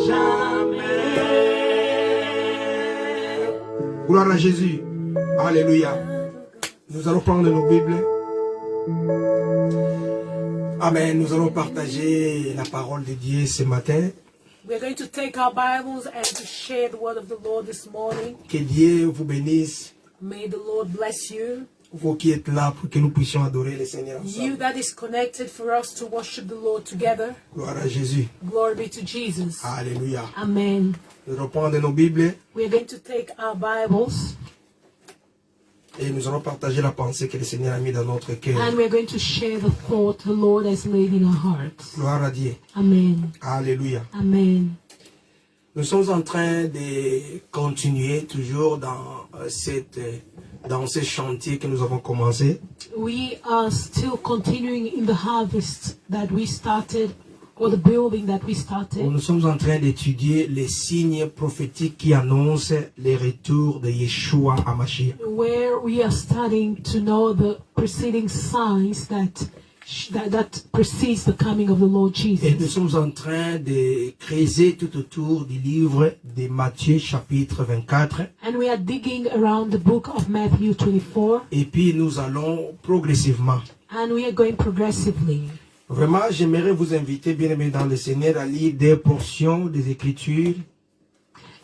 jamais. Gloire à Jésus. Alléluia. Nous allons prendre nos Bibles. Amen. Nous allons partager la parole de Dieu ce matin. We're going to take our Bibles and to share the word of the Lord this morning. Que Dieu vous bénisse. May the Lord bless you. Vous qui êtes là pour que nous puissions adorer le Seigneur ensemble. You that is connected for us to worship the Lord together. Gloire à Jésus. Glory be to Jesus. Alléluia. Amen. Nous reprendons nos Bibles We're going to take our Bibles et nous allons partager la pensée que le Seigneur a mis dans notre cœur. and we're going to share the thought the Lord has laid in our hearts. Gloire à Dieu. Amen. Alléluia. Amen. Nous sommes en train de continuer toujours dans ce chantier que nous avons commencé. We are still continuing in the harvest that we started, or the building that we started. Nous sommes en train d'étudier les signes prophétiques qui annoncent le retour de Yeshua à Mashiach. Where we are starting to know the preceding signs that precedes the coming of the Lord Et nous Jesus. sommes en train de creuser tout autour du livre de Matthieu chapitre 24. And we are digging around the book of Matthew 24, Et puis nous allons progressivement. and we are going progressively. Vraiment, j'aimerais vous inviter, bien aimés dans le Seigneur, à lire des portions des Écritures.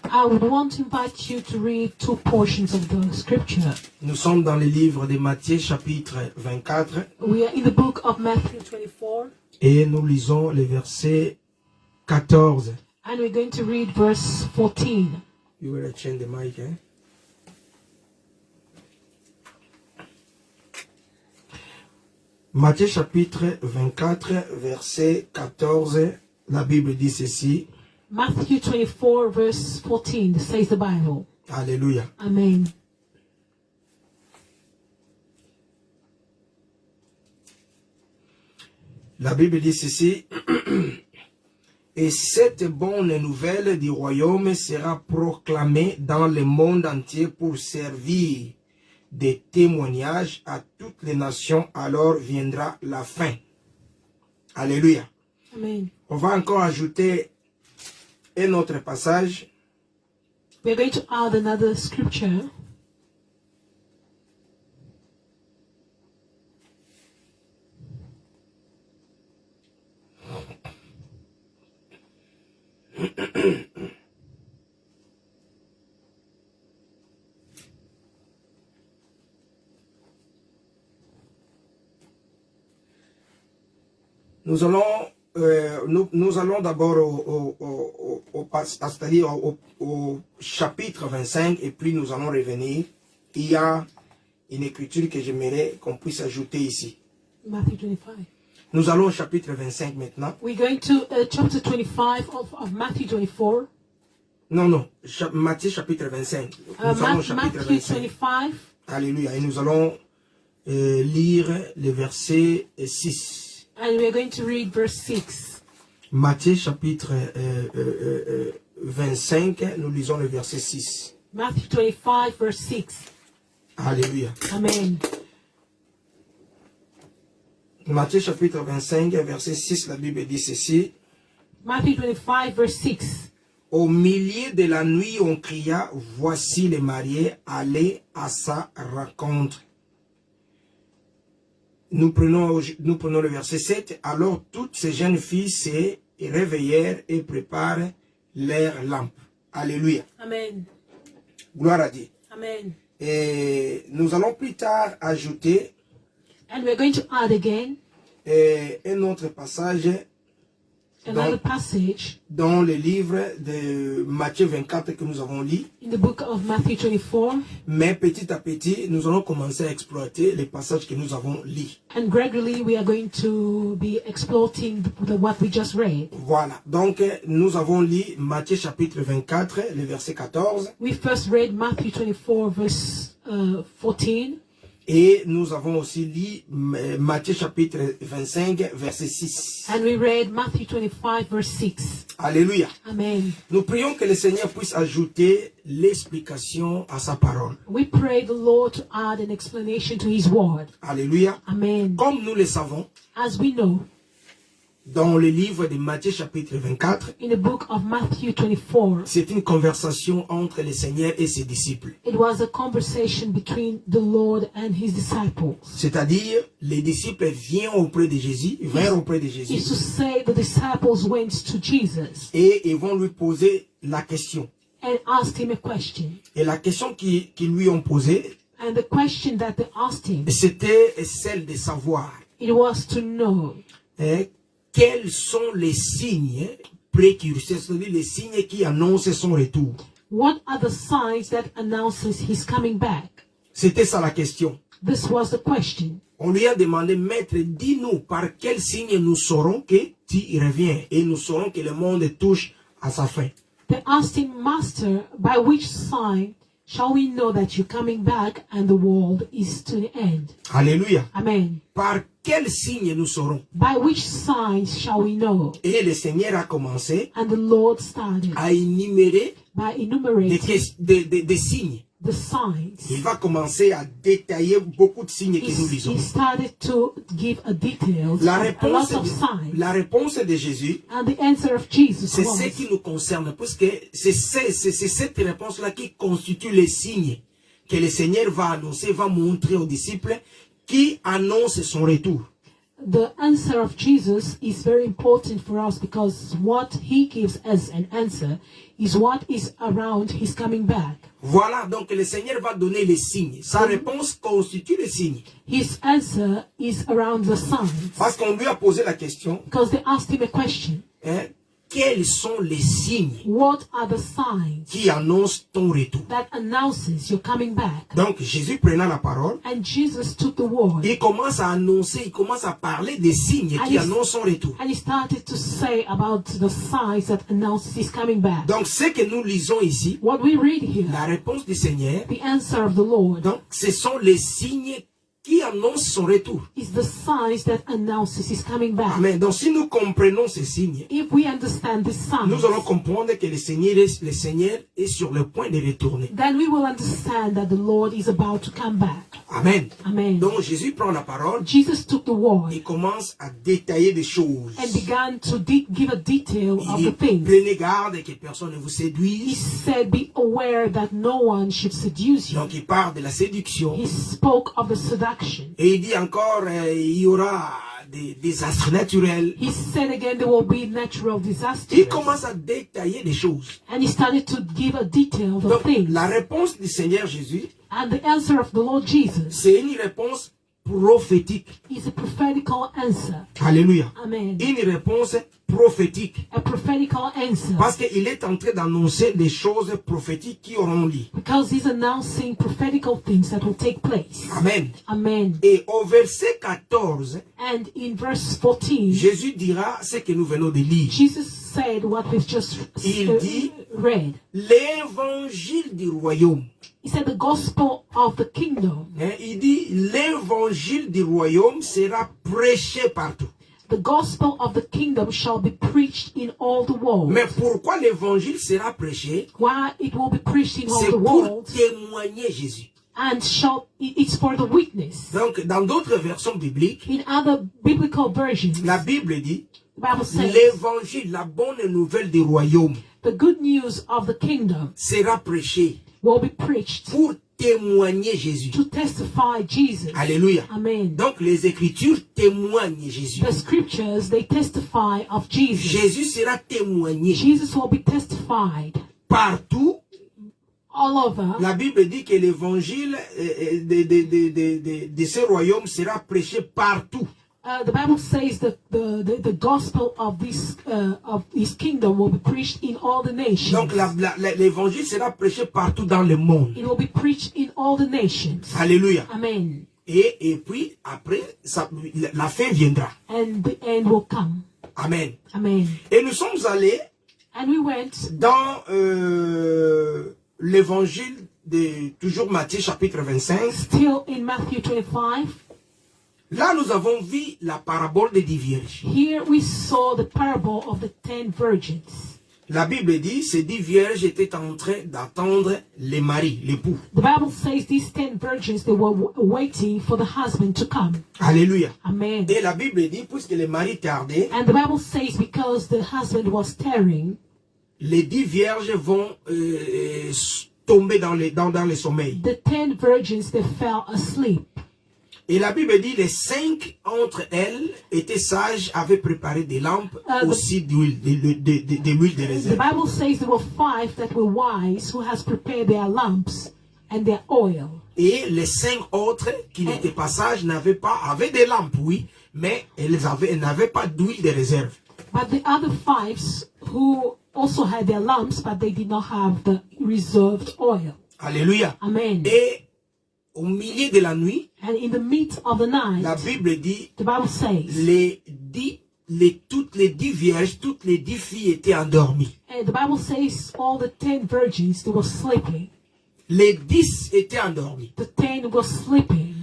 I would want to invite you to read two portions of the scripture. Nous sommes dans le livre de Matthieu chapitre 24 We are in the book of Matthew 24, et nous lisons le verset 14. and we're going to read verse 14. You will change the mic, hein? Matthieu chapitre 24, verset 14, la Bible dit ceci. Matthew 24, verse 14, says the Bible. Alléluia. Amen. La Bible dit ceci. Et cette bonne nouvelle du royaume sera proclamée dans le monde entier pour servir de témoignage à toutes les nations, alors viendra la fin. Alléluia. Amen. On va encore ajouter un autre passage. We're going to add another scripture. Nous allons d'abord c'est-à-dire au chapitre 25 et puis nous allons revenir. Il y a une écriture que j'aimerais qu'on puisse ajouter ici. Matthew 25. Nous allons au chapitre 25 maintenant. We're going to chapter 25 of Matthew 24. Non, Matthieu chapitre 25. Nous allons au chapitre Matthew 25. 25. Alléluia. Et nous allons lire le verset 6. And we're going to read verse 6. Matthieu chapitre 25, nous lisons le verset 6. Matthew 25, verse 6. Alléluia. Amen. Matthieu chapitre 25, verset 6, la Bible dit ceci. Matthew 25, verse 6. Au milieu de la nuit, on cria, voici les mariés, allez à sa rencontre. Nous prenons le verset 7. Alors toutes ces jeunes filles se réveillèrent et préparent leurs lampes. Alléluia. Amen. Gloire à Dieu. Amen. Et nous allons plus tard ajouter And we're going to add again un autre passage another passage dans le livre de Matthieu 24 que nous avons lu. in the book of Matthew 24. Mais petit à petit, nous allons commencer à exploiter les passages que nous avons lus. And gradually we are going to be exploiting what we just read. Voilà. Donc, nous avons lu Matthieu chapitre 24, le verset 14. We first read Matthew 24, verse 14. Et nous avons aussi lu Matthieu chapitre 25, verset 6. And we read Matthew 25, verse 6. Alléluia. Amen. Nous prions que le Seigneur puisse ajouter l'explication à sa parole. We pray the Lord to add an explanation to His word. Alléluia. Amen. Comme nous le savons, As we know, dans le livre de Matthieu chapitre 24, in the book of Matthew 24, c'est une conversation entre le Seigneur et ses disciples. it was a conversation between the Lord and his disciples. C'est-à-dire, les disciples vinrent auprès de Jésus, Is to say the disciples went to Jesus et ils vont lui poser la question. and asked him a question. Et la question qu'ils lui ont posée, And the question that they asked him, c'était celle de savoir it was to know quels sont les signes précurseurs, c'est-à-dire les signes qui annoncent son retour. what are the signs that announces his coming back. C'était ça la question. This was the question. On lui a demandé, Maître, dis-nous par quel signe nous saurons que tu reviens et nous saurons que le monde touche à sa fin. They asked him, Master, by which sign shall we know that you're coming back and the world is to the end? Alléluia. Amen. Par quel signe nous saurons? By which signs shall we know? Et le Seigneur a commencé And the Lord started à énumérer by enumerating des signes. the signs. Il va commencer à détailler beaucoup de signes que nous lisons. He started to give a detail, La a lot of signs. réponse de Jésus, And the answer of Jesus c'est was, ce qui nous concerne, puisque c'est cette réponse-là qui constitue les signes que le Seigneur va annoncer, va montrer aux disciples qui annoncent son retour. the answer of Jesus is very important for us because what he gives as an answer is what is around his coming back. Voilà, donc le Seigneur va donner les signes. Sa réponse constitue les signes. His answer is around the signs. Parce qu'on lui a posé la question, Because they asked him a question. quels sont les signes What are the signs qui annoncent ton retour? that announces you're coming back? Donc Jésus prenant la parole, And Jesus took the word. il commence à annoncer, il commence à parler des signes qui annoncent son retour. And he started to say about the signs that announces he's coming back. Donc ce que nous lisons ici, What we read here, la réponse du Seigneur, the answer of the Lord, donc ce sont les signes qui annoncent son retour. is the signs that announces he's coming back. Amen. Donc si nous comprenons ces signes, If we understand these signs, nous allons comprendre que le Seigneur est sur le point de retourner. then we will understand that the Lord is about to come back. Amen. Amen. Donc Jésus prend la parole Jesus took the word et commence à détailler des choses. and began to give a detail of Il the things. prenez garde que personne ne vous He séduise. said, be aware that no one should seduce you. Donc il parle de la séduction. He spoke of the seduction. Et il dit encore, il y aura des désastres naturels. He said again, there will be natural disasters. Il commence à détailler des choses. And he started to give a detail of Donc things. la réponse du Seigneur Jésus, And the answer of the Lord Jesus c'est une réponse prophétique. is a prophetical answer. Alléluia. Amen. Une réponse prophétique. A prophetical answer. Parce qu'il est en train d'annoncer des choses prophétiques qui auront lieu. Because he's announcing prophetical things that will take place. Amen. Amen. Et au verset 14, And in verse 14, Jésus dira ce que nous venons de lire. Jesus said what we've just Il dit, read. L'évangile du royaume. He said the gospel of the kingdom. Il dit, l'évangile du royaume sera prêché partout. The gospel of the kingdom shall be preached in all the world. Mais pourquoi l'évangile sera prêché? Why it will be preached in all C'est the pour world, témoigner Jésus. and it's for the witness. Donc, dans d'autres versions bibliques, In other biblical versions, la Bible dit, the Bible says l'évangile, la bonne nouvelle du royaume, the good news of the kingdom sera prêché will be preached pour témoigner Jésus. to testify Jesus. Alléluia. Amen. Donc, les Écritures témoignent Jésus. The scriptures, they testify of Jesus. Jésus sera témoigné Jesus will be testified partout. all over. La Bible dit que l'évangile de ce royaume sera prêché partout. The Bible says that the gospel of this kingdom will be preached in all the nations. Donc l'évangile sera prêché partout dans le monde. It will be preached in all the nations. Alléluia. Amen. Et puis après, la fin viendra. And the end will come. Amen. Amen. Et nous sommes allés And we went dans l'évangile de toujours Matthieu chapitre 25. still in Matthew 25. Là, nous avons vu la parabole des 10 vierges. Here we saw the parable of the 10 virgins. La Bible dit, ces 10 vierges étaient en train d'attendre les maris, l'époux. The Bible says these 10 virgins, they were waiting for the husband to come. Alléluia. Amen. Et la Bible dit, puisque les maris tardaient, And the Bible says because the husband was tarrying, les 10 vierges vont tomber dans les sommeils. the 10 virgins, they fell asleep. Et la Bible dit, les 5 entre elles étaient sages, avaient préparé des lampes, aussi d'huile, de l'huile de The réserve. Bible says there were 5 that were wise who has prepared their lamps and their oil. Et les 5 autres qui n'étaient pas sages avaient des lampes, oui, mais elles n'avaient pas d'huile de réserve. But the other 5 who also had their lamps, but they did not have the reserved oil. Alléluia. Amen. Et au milieu de la nuit, And in the midst of the night, la Bible dit, the Bible says, toutes les 10 vierges, toutes les 10 filles étaient endormies. and the Bible says all the 10 virgins, they were sleeping. Les 10 étaient endormis. The 10 were sleeping.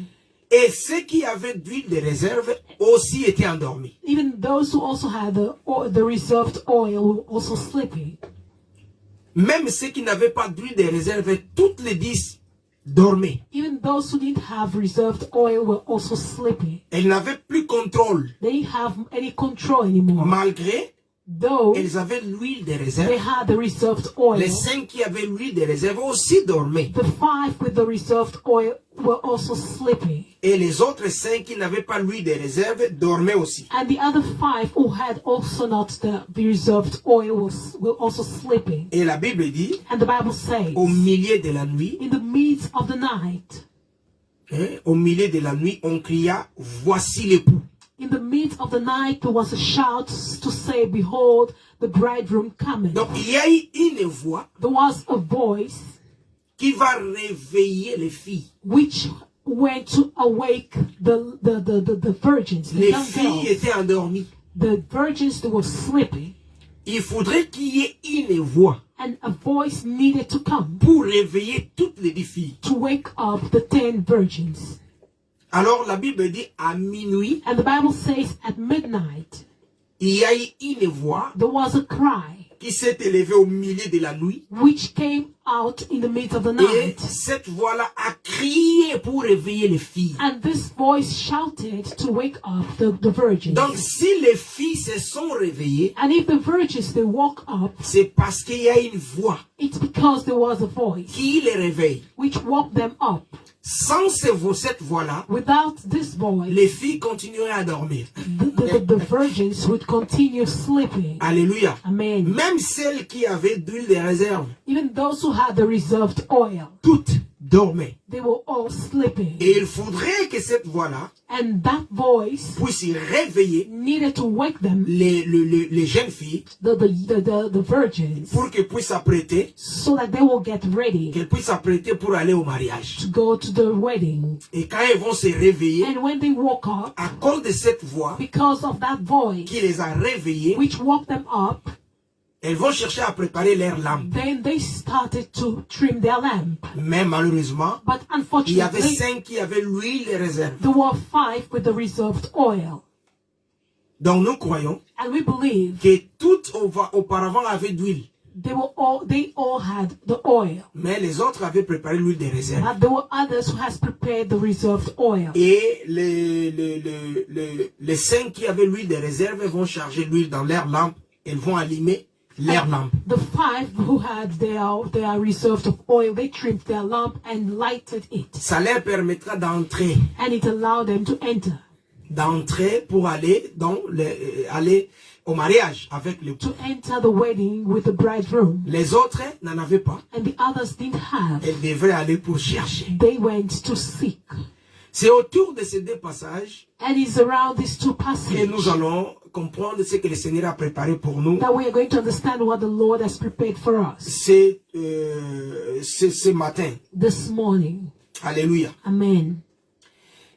Et ceux qui avaient d'huile de réserve aussi étaient endormis. Even those who also had the reserved oil were also sleeping. Même ceux qui n'avaient pas d'huile de réserve, toutes les 10 dormaient. Even those who didn't have reserved oil were also sleeping. Elles n'avaient plus contrôle. They didn't have any control anymore. Malgré Though elles avaient l'huile de they réserve, had the reserved oil, les 5 qui avaient l'huile de réserve aussi dormaient. the 5 with the reserved oil were also sleeping. Et les autres 5 qui n'avaient pas l'huile de réserve dormaient aussi. And the other 5 who had also not the reserved oil were also sleeping. Et la Bible dit, And the Bible says, au milieu de la nuit, in the midst of the night, au milieu de la nuit, on cria, voici l'époux. in the midst of the night, there was a shout to say, behold, the bridegroom coming. Donc il y a eu une voix There was a voice qui va réveiller les filles. which went to awake the virgins, the Les young filles girls. étaient endormies. The virgins, they were sleeping. Il faudrait qu'il y ait une voix And a voice needed to come pour réveiller toutes les 10 filles. to wake up the 10 virgins. Alors la Bible dit, à minuit, And the Bible says at midnight, il y a eu une voix there was a cry qui s'est élevée au milieu de la nuit. which came out in the midst of the Et night. cette voix-là a crié pour réveiller les filles. And this voice shouted to wake up the virgins. Donc si les filles se sont réveillées, And if the virgins, they woke up, c'est parce qu'il y a une voix it's because there was a voice qui les réveille. which woke them up. Sans cette voix-là, Without this voice, les filles continueraient à dormir. the virgins would continue sleeping. Alléluia. Amen. Même celles qui avaient d'huile de réserve, Even those who had the reserved oil, toutes dormaient. they were all sleeping. Et il faudrait que cette voix-là And that voice puisse réveiller needed to wake them, les jeunes filles the virgins, pour qu'elles puissent s'apprêter, so that they will get ready qu'elles puissent s'apprêter pour aller au mariage. to go to the wedding. Et quand elles vont se réveiller, And when they woke up, à cause de cette voix because of that voice qui les a réveillées, which woke them up, elles vont chercher à préparer leur lampe. then they started to trim their lamp. Mais malheureusement, But il y avait unfortunately, 5 qui avaient l'huile de réserve. there were 5 with the reserved oil. Donc nous croyons And we believe que toutes auparavant avaient d'huile. they all had the oil. Mais les autres avaient préparé l'huile de réserve. But there were others who has prepared the reserved oil. Et les 5 qui avaient l'huile de réserve vont charger l'huile dans leur lampe. Elles vont allumer leur lampe. The 5 who had their reserved of oil, they trimmed their lamp and lighted it. Ça leur permettra d'entrer. And it allowed them to enter. D'entrer pour aller aller au mariage avec le To enter the wedding with the bridegroom. Les autres n'en avaient pas. And the others didn't have. Elles devraient aller pour chercher. They went to seek. C'est autour de ces 2 passages And it's around these 2 que passages nous allons comprendre ce que le Seigneur a préparé pour nous. that we are going to understand what the Lord has prepared for us C'est ce matin. this morning. Alléluia. Amen.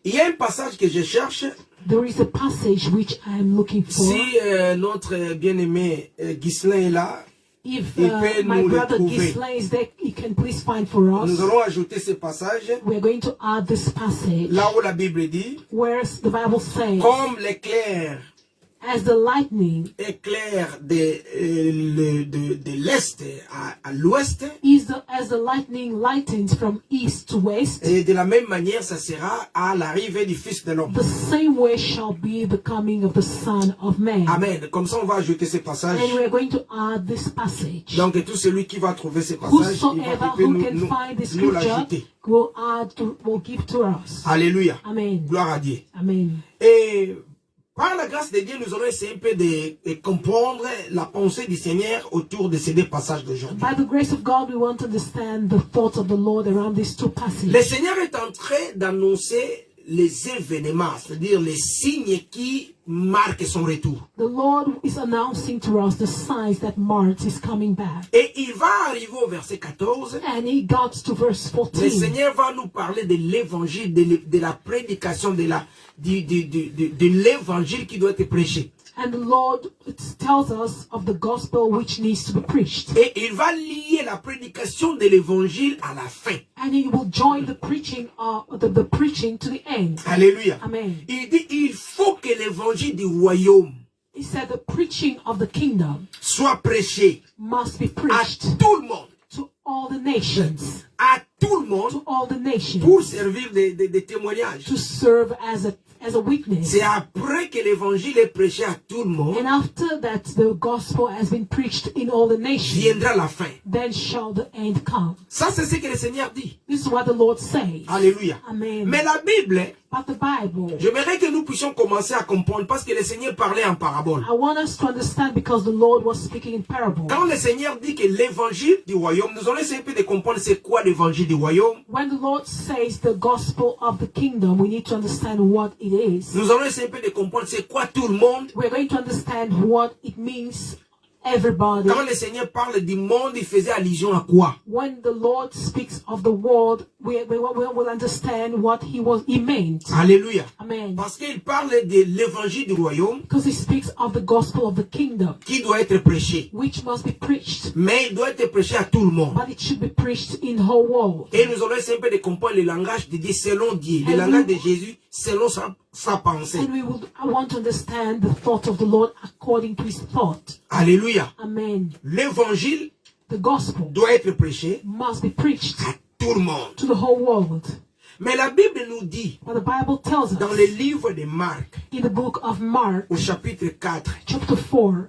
Il y a un passage que je cherche. There is a passage which I am looking for. Si notre bien-aimé Ghislain est là, If il peut my nous le brother trouver. Ghislain is there, he can please find for us. Nous allons ajouter ce passage We are going to add this passage là où la Bible dit, where the Bible says, comme l'éclair as the lightning éclaire de l'est à l'ouest. as the lightning lightens from east to west, Et de la même manière, ça sera à l'arrivée du Fils de l'homme. the same way shall be the coming of the Son of Man. Amen. Comme ça, on va ajouter ces passages. And we are going to add this passage. Donc, tout celui qui va trouver ces passages, il peut Whosoever who can find the nous scripture l'ajouter. will give to us. Alléluia. Amen. Gloire à Dieu. Amen. Et par la grâce de Dieu, nous allons essayer un peu de comprendre la pensée du Seigneur autour de ces deux passages d'aujourd'hui. By the grace of God, we want to understand the thoughts of the Lord around these two passages. Le Seigneur est en train d'annoncer les événements, c'est-à-dire les signes qui marquent son retour. The Lord is announcing to us the signs that marks his coming back. Et il va arriver au verset 14. And he got to verse Le 14. Seigneur va nous parler de l'évangile, de la prédication, de l'évangile qui doit être prêché. And the Lord tells us of the gospel which needs to be preached. Et il va lier la prédication de l'évangile à la fin. And he will join the preaching the preaching to the end. Alléluia. Amen. Il dit, il faut que l'évangile du royaume He said the preaching of the kingdom soit prêché must be à preached tout le monde. to all the nations. À tout le monde To all the nations. pour servir de témoignages. To serve as a witness. C'est après que l'évangile est prêché à tout le monde, And after that the gospel has been preached in all the nations, viendra la fin. then shall the end come. Ça, c'est ce que le Seigneur dit. This is what the Lord says. Alléluia. Amen. Mais la Bible, But the Bible, j'aimerais que nous puissions commencer à comprendre parce que le Seigneur parlait en parabole. I want us to understand because the Lord was speaking in parables. Quand le Seigneur dit que l'évangile du royaume, nous allons essayer un peu de comprendre c'est quoi l'évangile du royaume. When the Lord says the gospel of the kingdom, we need to understand what it is. Nous allons essayer un peu de comprendre c'est quoi tout le monde. We're going to understand what it means, everybody. Quand le Seigneur parle du monde, il faisait allusion à quoi? When the Lord speaks of the world, we will understand what he meant. Alléluia. Amen. Parce qu'il parle de l'évangile du royaume Because he speaks of the gospel of the kingdom, qui doit être prêché. which must be preached, Mais il doit être prêché à tout le monde. but it should be preached in the whole world. Et nous allons essayer un peu de comprendre le langage de Dieu selon Dieu, le And langage we- de Jésus selon sa pensée. And I want to understand the thought of the Lord according to his thought. Alléluia. Amen. L'évangile The gospel doit être prêché must be preached à tout le monde. to the whole world. Mais la Bible nous dit, But the Bible tells dans us le livre de Marc, in the book of Mark, au chapitre 4, chapter 4,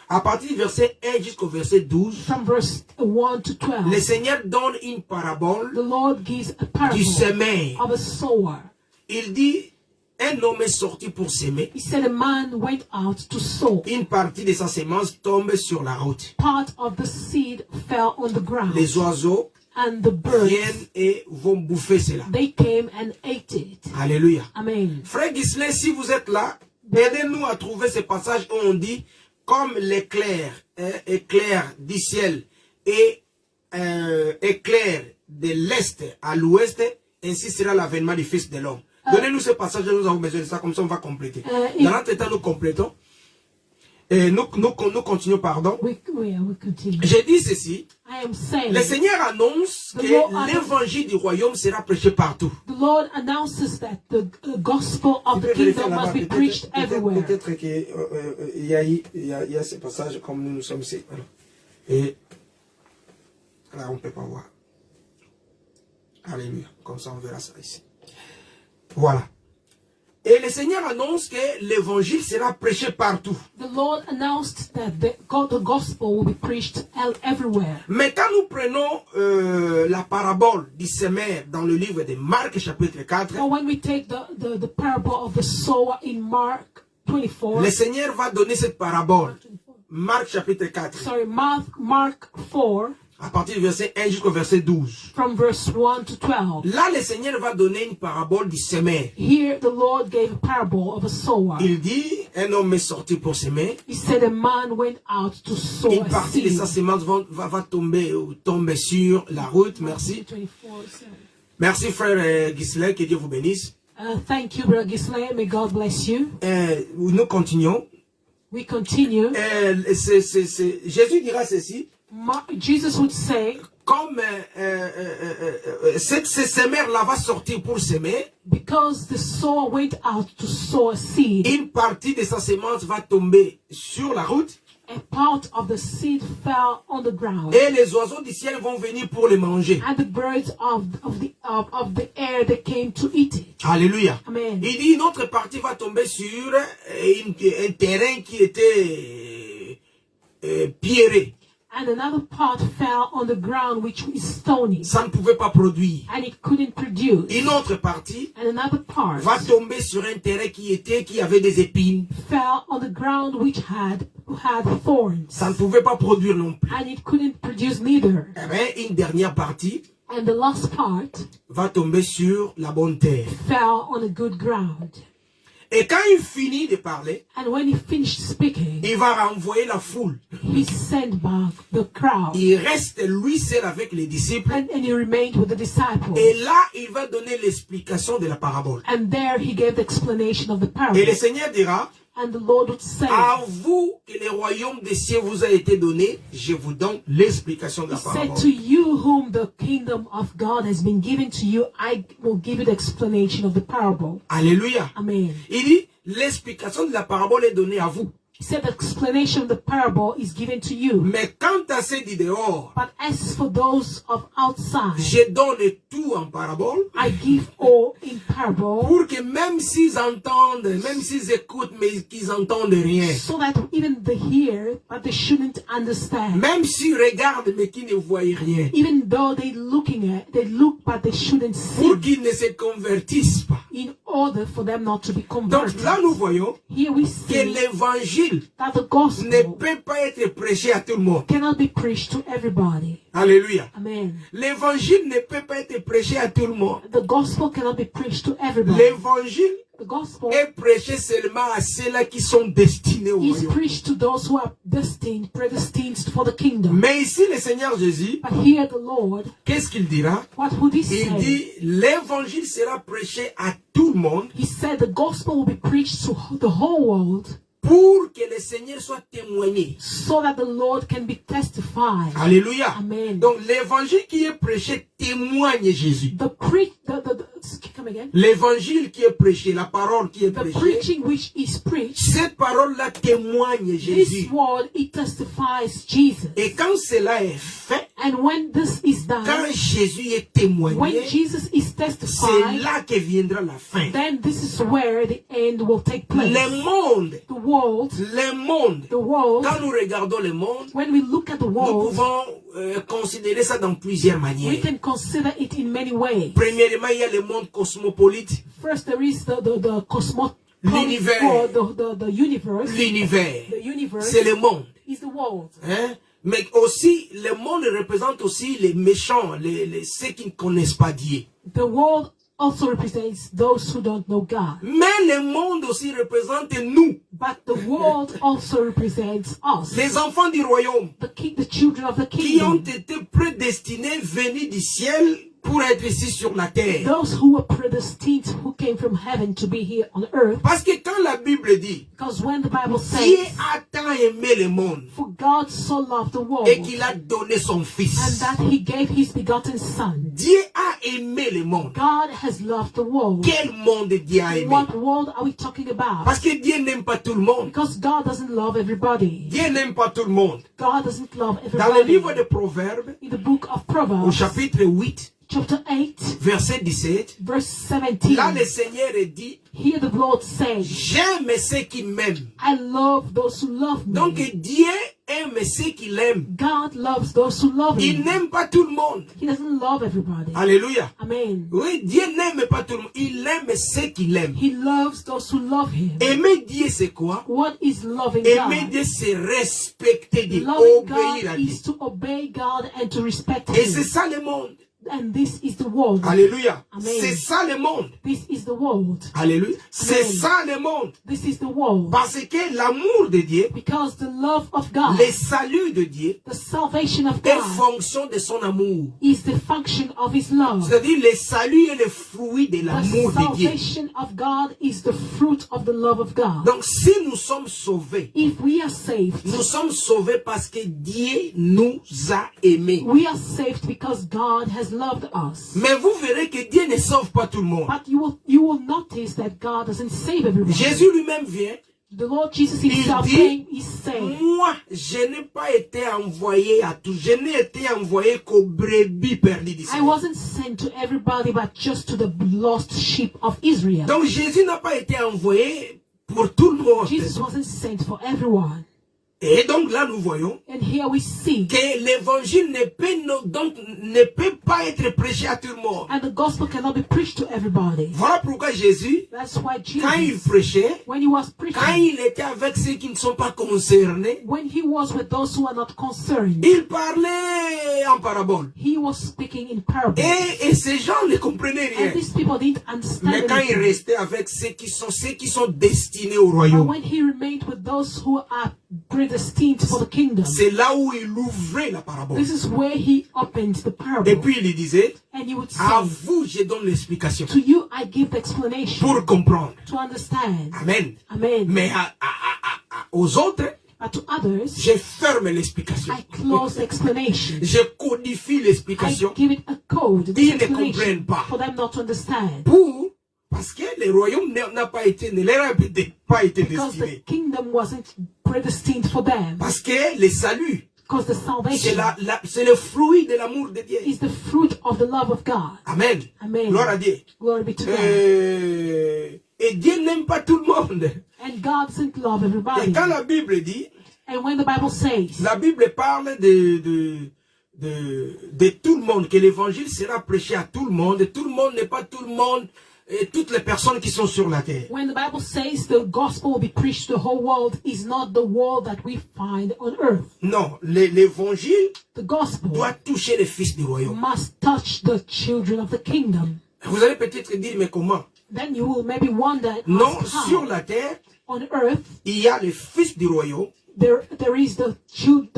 à partir du verset 1 jusqu'au verset 12, from verse 1 to le 12, Seigneur donne une parabole the Lord gives a du parable semeur. of a sower. Il dit, un homme est sorti pour s'aimer. He said a man went out to sow. Une partie de sa semence tombe sur la route. Part of the seed fell on the ground, Les oiseaux and the birds, viennent et vont bouffer cela. they came and ate it. Alléluia. Amen. Frère Ghislain, si vous êtes là, aidez-nous à trouver ce passage où on dit, comme l'éclair, éclair du ciel et éclair de l'est à l'ouest, ainsi sera l'avènement du Fils de l'homme. Donnez-nous ce passage, nous avons besoin de ça, comme ça on va compléter. Dans l'entretemps, nous complétons. Et nous continuons, pardon. We continue. J'ai dit ceci. I am saying, Le Seigneur annonce que l'évangile du royaume sera prêché partout. the Lord announces that the gospel of the kingdom must be preached everywhere. Peut-être qu'il y a ce passage comme nous sommes ici. Et là, on ne peut pas voir. Alléluia. Comme ça, on verra ça ici. Voilà. Et le Seigneur annonce que l'évangile sera prêché partout. The Lord announced that the gospel will be preached everywhere. Mais quand nous prenons la parabole du semeur dans le livre de Marc chapitre 4, But when we take the parable of the sower in Mark 24, le Seigneur va donner cette parabole. Marc chapitre 4. sorry, Mark 4, À partir du verset 1 jusqu'au verset 12. from verse 1 to 12. Là, le Seigneur va donner une parabole du semeur. Here the Lord gave a parable of a sower. Il dit, un homme est sorti pour semer. He said a man went out to sow Une a partie de seed. sa semence va tomber sur la route. Merci. 24, sorry. Merci frère Ghislain, que Dieu vous bénisse. Thank you, Brother Ghislain. May God bless you. Nous continuons. We continue. Jésus dira ceci. Jesus would say, comme cette semeur-là va sortir pour semer, because the sower went out to sow a seed, une partie de sa semence va tomber sur la route a part of the seed fell on the ground, et les oiseaux du ciel vont venir pour les manger. and the birds of the air, they came to eat it. Alléluia. Amen. Il dit une autre partie va tomber sur un terrain qui était pierré. And another part fell on the ground which is stony, Ça ne pouvait pas produire. and it couldn't produce. Une autre partie And another part va tomber sur un terrain qui avait des épines. fell on the ground which had thorns, Ça ne pouvait pas produire non plus. and it couldn't produce neither. Eh bien, une dernière partie And the last part va tomber sur la bonne terre. fell on a good ground. Et quand il finit de parler, And when he finished speaking, il va renvoyer la foule. he sent back the crowd, Il reste lui seul avec les disciples. and he remained with the disciples. Et là, il va donner l'explication de la parabole. And there he gave the explanation of the Et parable. le Seigneur dira, And the Lord would say, à vous que le royaume des cieux vous a été donné, je vous donne l'explication de He la said, parabole. to you whom the kingdom of God has been given to you, I will give you the explanation of the parable. Alléluia. Amen. Il dit, l'explication de la parabole est donnée à vous. He said the explanation of the parable is given to you. Mais quant à ceux du dehors, But as for those of outside, je donne tout en parabole I give all in parable, pour que même s'ils entendent, même s'ils écoutent, mais qu'ils n'entendent rien. so that even they hear, but they shouldn't understand. Même s'ils regardent, mais qu'ils ne voient rien. Even though they look, but they shouldn't see, Pour qu'ils ne se convertissent pas. in order for them not to be Donc converted. là, nous voyons Here we que see l'évangile that the ne gospel peut pas être prêché à tout le monde. cannot be preached to everybody. Alléluia. Amen. L'évangile ne peut pas être prêché à tout le monde. The gospel cannot be preached to everybody. L'évangile The gospel est prêché seulement à ceux-là qui sont destinés au is royaume. preached to those who are predestined for the kingdom. Mais ici, le Seigneur Jésus, But here the Lord, qu'est-ce qu'il dira? what would he Il say? dit, l'évangile sera prêché à tout le monde He said the gospel will be preached to the whole world pour que le Seigneur soit témoigné. so that the Lord can be testified. Alléluia. Amen. Donc, l'évangile qui est prêché témoigne Jésus. Come again. L'évangile qui est prêché, la parole qui est The prêchée, preaching which is preached, cette parole-là témoigne Jésus. this word, it testifies Jesus. Et quand cela est fait, And when this is done, quand Jésus est when témoigné, Jesus is c'est testified, là que viendra la fin. then this is where the end will take place. Le monde, The world, quand nous regardons le monde, when we look at the nous world, pouvons considérer ça dans plusieurs we manières. can consider it in many ways. Premièrement, il y a le monde cosmopolite, First, there is the cosmopolitan L'univers. world, the universe. l'univers. The universe C'est le monde. is the world. Hein? Mais aussi, le monde représente aussi les méchants, ceux qui ne connaissent pas Dieu. The world also represents those who don't know God. Mais le monde aussi représente nous, But the world also represents us, les enfants du royaume, the children of the qui ont kingdom, été prédestinés, venus du ciel pour être ici sur la terre. those who were predestined, who came from heaven to be here on earth. Parce que quand la Bible dit, Because when the Bible Dieu says, a tant aimé le monde for God so loved the world, et qu'il a donné son and fils. that he gave his begotten son. Dieu a aimé le monde. God has loved the world. Quel monde Dieu a aimé? What world are we talking about? Parce que Dieu n'aime pas tout le monde. Because God doesn't love everybody. Dieu n'aime pas tout le monde. God doesn't love Dans le everybody. livre de Proverbes, In the book of au Proverbs, chapitre 8, chapter 8, verset 17, verse 17, là le Seigneur dit, here the Lord says, j'aime ceux qui m'aiment. I love those who love me. Donc Dieu aime ceux qui l'aiment. God loves those who love Il him. n'aime pas tout le monde. He doesn't love everybody. Alléluia. Amen. Oui, Dieu n'aime pas tout le monde. Il aime ceux qui l'aiment. He loves those who love him. Aimer Dieu, c'est quoi? What is loving Aimer God? Dieu, c'est respecter Dieu, Loving obéir à God Dieu. is to obey God and to respect Et c'est him. ça le monde. And this is the world. Alléluia. Amen. C'est ça le monde. This is the world. Alléluia. C'est Amen. ça le monde. This is the world. Parce que l'amour de Dieu, Because the love of God, le salut de Dieu, the salvation of est God, fonction de son amour. is the function of His love. C'est-à-dire le salut est le fruit de The l'amour de Dieu. salvation of God is the fruit of the love of God. Donc si nous sommes sauvés, If we are saved, nous sommes sauvés parce que Dieu nous a aimés. we are saved because God has loved us. Mais vous verrez que Dieu ne sauve pas tout le monde. But you will notice that God doesn't save everyone. Jésus lui-même vient. The Lord Jesus Himself dit, came, He said, Moi, je n'ai pas été envoyé à tous. Je n'ai été envoyé qu'aux brebis perdues I d'Israël. wasn't sent to everybody but just to the lost sheep of Israel. Donc Jésus n'a pas été envoyé pour tout le monde. Jesus wasn't sent for everyone. Et donc là, nous voyons And here we see, que l'évangile ne peut pas être prêché à tout le monde. and the gospel cannot be preached to everybody. Voilà pourquoi Jésus, That's why quand il Jesus, prêchait, when He was quand preaching, il était avec ceux qui ne sont pas concernés, when He was with those who are not concerned, il parlait en parabole. He was speaking in parables. Et ces gens ne comprenaient rien. And these people didn't Mais understand quand il anything. restait avec ceux qui sont destinés au But royaume, when He remained with those who are predestined for the kingdom, c'est là où il ouvrait la parabole. this is where He opened the Et parable. puis il disait, And He would à say, vous je donne l'explication to you I give the explanation pour comprendre. to understand. Amen. Amen. Mais aux autres, But to others, je ferme l'explication. I close the explanation. Je codifie I l'explication give it a code, Ils this ne comprennent explanation, pas. for them not to understand. parce que le royaume ne leur a pas été Because the destiné. kingdom wasn't predestined for them. Parce que le salut, Because the salvation c'est le fruit de l'amour de Dieu. is the fruit of the love of God. Amen. Amen. Gloire à Dieu. Glory be to God. Et Dieu n'aime pas tout le monde. And God doesn't love Et everybody. quand la Bible dit, And when the Bible says, la Bible parle de tout le monde, que l'évangile sera prêché à tout le monde n'est pas tout le monde, et toutes les personnes qui sont sur la terre. when the Bible says the gospel will be preached to the whole world, is not the world that we find on earth. Non, l'évangile The gospel doit toucher les fils du royaume. must touch the children of the kingdom. Vous allez peut-être dire, mais comment? Then you will maybe wonder, Non, ask sur how. la terre, On earth, il y a les fils du royaume there is the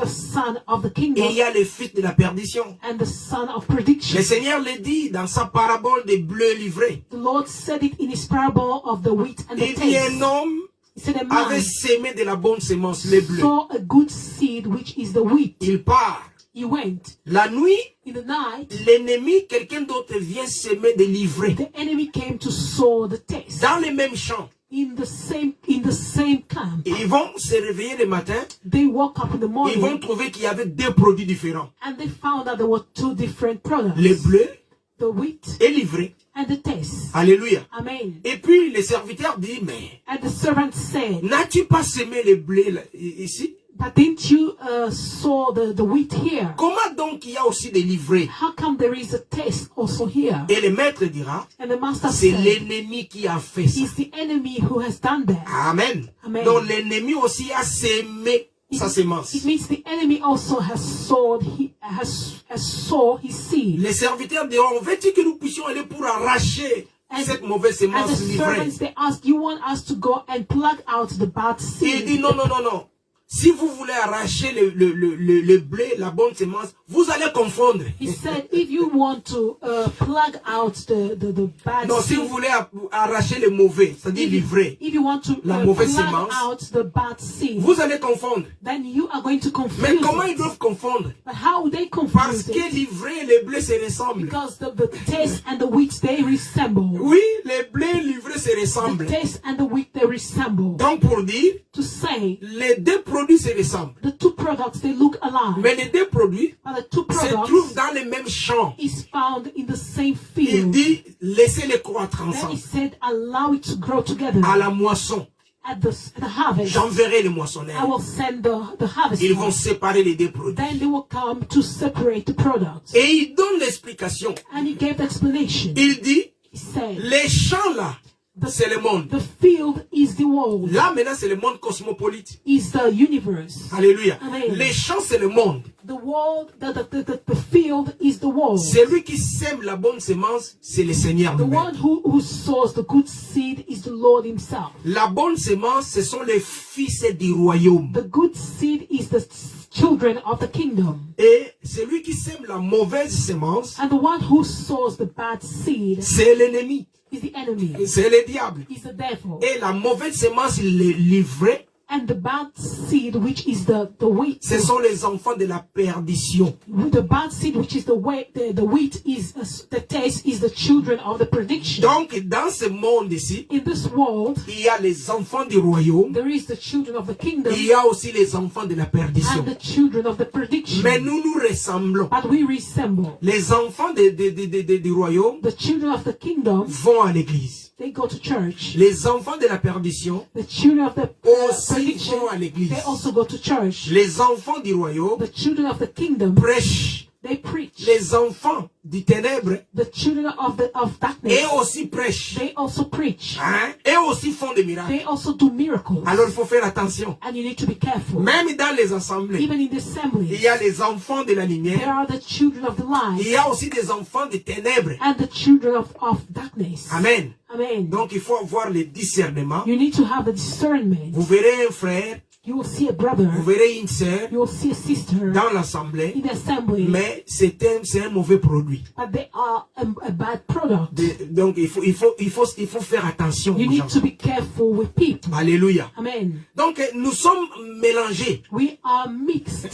son of the et kingdom il y a les fils de la perdition. and the son of Le prediction. Seigneur le dit dans sa parabole des bleus livrés. The Lord said it in His parable of the wheat and the Il dit, un tares. homme He said a man avait sémé de la bonne semence, les bleus. saw a good seed, which is the wheat. Il part. He went. La nuit, In the night, l'ennemi, quelqu'un d'autre vient semer des livrés the enemy came to sow the tares dans les mêmes champs. in the same camp. Et ils vont se réveiller le matin, They woke up in the ils vont morning trouver qu'il y avait deux produits différents. and they found out there were two different products. Les bleus The wheat et livrés. and the tares. Alléluia. Amen. Et puis le serviteur dit, mais And the servant said, n'as-tu pas semé les blés là, ici? but didn't you sow the wheat here? Comment donc il y a aussi des livrés? How come there is a taste also here? Et le maître dira, And the master c'est said, l'ennemi qui a fait ça. it's the enemy who has done that. Amen. Amen. Donc l'ennemi aussi a sémé sa semence. It means the enemy also has sowed his seed. Les serviteurs diront, veux-tu que nous puissions aller pour arracher cette mauvaise And the semence livrée? servants, they ask, you want us to go and plug out the bad Il dit, seed? non, non, non, non. Si vous voulez arracher le blé, la bonne semence, vous allez confondre. He said, if you want to plug out the bad Non, si seed, vous voulez arracher le mauvais, c'est-à-dire livré, if you want to la plug mauvaise semence, out the bad seed, vous allez confondre. then you are going to Mais confuse comment ils it. doivent confondre? But how they Parce confuse que it? livré et le blé se ressemblent. Because the taste and the wheat, they resemble. Oui, les blés livrés se The ressemblent. taste and the wheat, they resemble. Donc pour dire, To say, les deux produits se ressemblent. the two products, they look alike. Mais les deux produits But the two se trouvent products dans les mêmes champs. is found in the same Il field. dit, laissez-les croître Then he ensemble. said, allow it to grow together. À la moisson, At the harvest, j'enverrai les I moissonneurs. will send the harvest. Ils vont séparer les deux produits. Then they will come to separate the products. Et il donne l'explication. And he gave the explanation. Il dit, He said, les champs là, c'est le monde. The field is the world. Là, maintenant, c'est le monde cosmopolite. Is the universe. Alléluia. Amen. Les champs, c'est le monde. The world, the field is the world. Celui qui sème la bonne semence, c'est le Seigneur The lui-même. one who sows the good seed is the Lord himself. La bonne semence, ce sont les fils du royaume. The good seed is the children of the kingdom. Et celui qui sème la mauvaise semence, And the one who sows the bad seed c'est l'ennemi. is the enemy. C'est le diable. Is the devil. Et la mauvaise semence, le livret, And the bad seed, which is the wheat. ce sont les enfants de la perdition. The bad seed, which is the wheat, is the taste is the children of the prediction. Donc, dans ce monde ici, In this world, il y a les enfants du royaume, there is the children of the kingdom il y a aussi les enfants de la perdition. and the children of the prediction. Mais nous nous ressemblons. But we resemble. Les enfants du royaume The children of the kingdom, vont à l'église. they go to church. Les enfants de la perdition The children of the aussi prediction, vont à l'église. they also go to church. Les enfants du royaume The children of the kingdom, prêchent. they preach. Les enfants du ténèbre The children of darkness, et aussi prêchent. they also preach. Hein? Et aussi font des miracles. They also do miracles. Alors il faut faire attention. And you need to be careful. Même dans les assemblées, Even in the il assemblies, y a les enfants de la there lumière. are the children of the Il light y a aussi des enfants des ténèbres. and the children of darkness. Amen. Amen. Donc il faut avoir le discernement. You need to have the discernment. Vous verrez un frère, You will see a brother, vous verrez une sœur you will see a sister dans l'assemblée, in the assembly, mais c'est un mauvais produit. but they are a bad product. Donc il faut faire attention You aux need gens. to be careful with people. Alléluia. Amen. Donc nous sommes mélangés. We are mixed.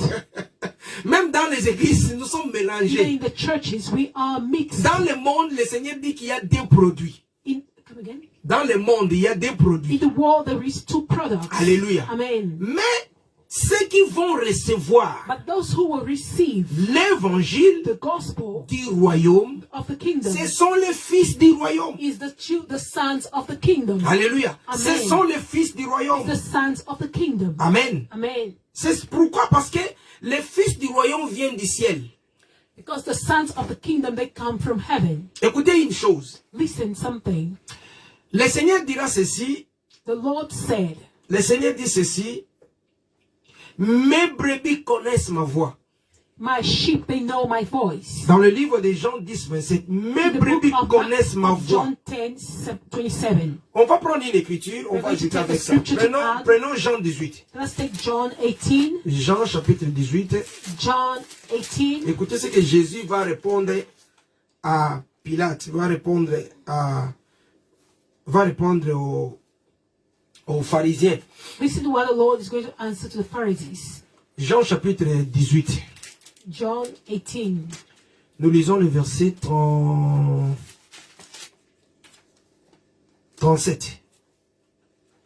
Même dans les églises, nous sommes Even mélangés. in the churches, we are mixed. Dans le monde, le Seigneur dit qu'il y a deux produits. Come again? Dans le monde, il y a deux In produits. the world, there is two products. Alléluia. Amen. Mais ceux qui vont recevoir But those who will receive l'évangile the gospel du royaume, of the kingdom ce sont les fils du royaume. is the sons of the kingdom. Alléluia. Amen. Ce sont les fils du royaume. The sons of the kingdom. Amen. Amen. C'est pourquoi? Parce que les fils du royaume viennent du ciel. Because the sons of the kingdom, they come from heaven. Écoutez une chose. Listen something. Le Seigneur dira ceci. The Lord said, Le Seigneur dit ceci. Mes brebis connaissent ma voix. my sheep, they know my voice. Dans le livre de Jean 10, 27, mes In the book brebis of connaissent ma voix. John 10, 27. On va prendre une écriture, on We're va going to ajouter take avec a ça. scripture to add. Prenons Jean 18. Let's take John 18. Jean chapitre 18. John 18. Écoutez ce que Jésus va répondre à Pilate, va répondre aux pharisiens. Listen to what the Lord is going to answer to the Pharisees. Jean chapitre 18. John 18. Nous lisons le verset 37.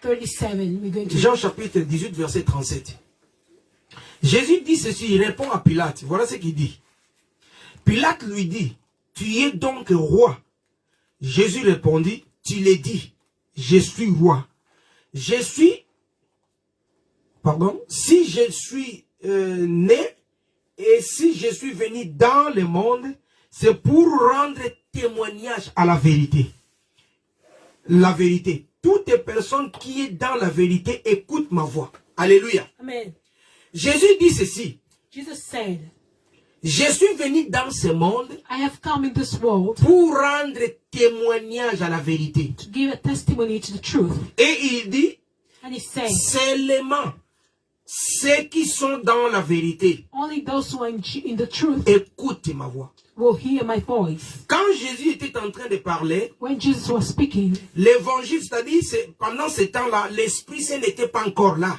37. We're going to Jean chapitre 18, verset 37. Jésus dit ceci, il répond à Pilate. Voilà ce qu'il dit. Pilate lui dit, tu es donc roi. Jésus répondit, tu l'as dit, je suis roi. Je suis, si je suis né et si je suis venu dans le monde, c'est pour rendre témoignage à la vérité. La vérité. Toute personne qui est dans la vérité écoute ma voix. Alléluia. Amen. Jésus dit ceci. Jesus said, Je suis venu dans ce monde I have come in this world pour rendre témoignage à la vérité. to give a testimony to the truth. Et il dit, And he said, seulement ceux qui sont dans la vérité only those who are in the truth écoutent ma voix. will hear my voice. Quand Jésus était en train de parler, When Jesus was speaking, l'évangile, c'est-à-dire pendant ce temps-là, l'Esprit Saint n'était pas encore là.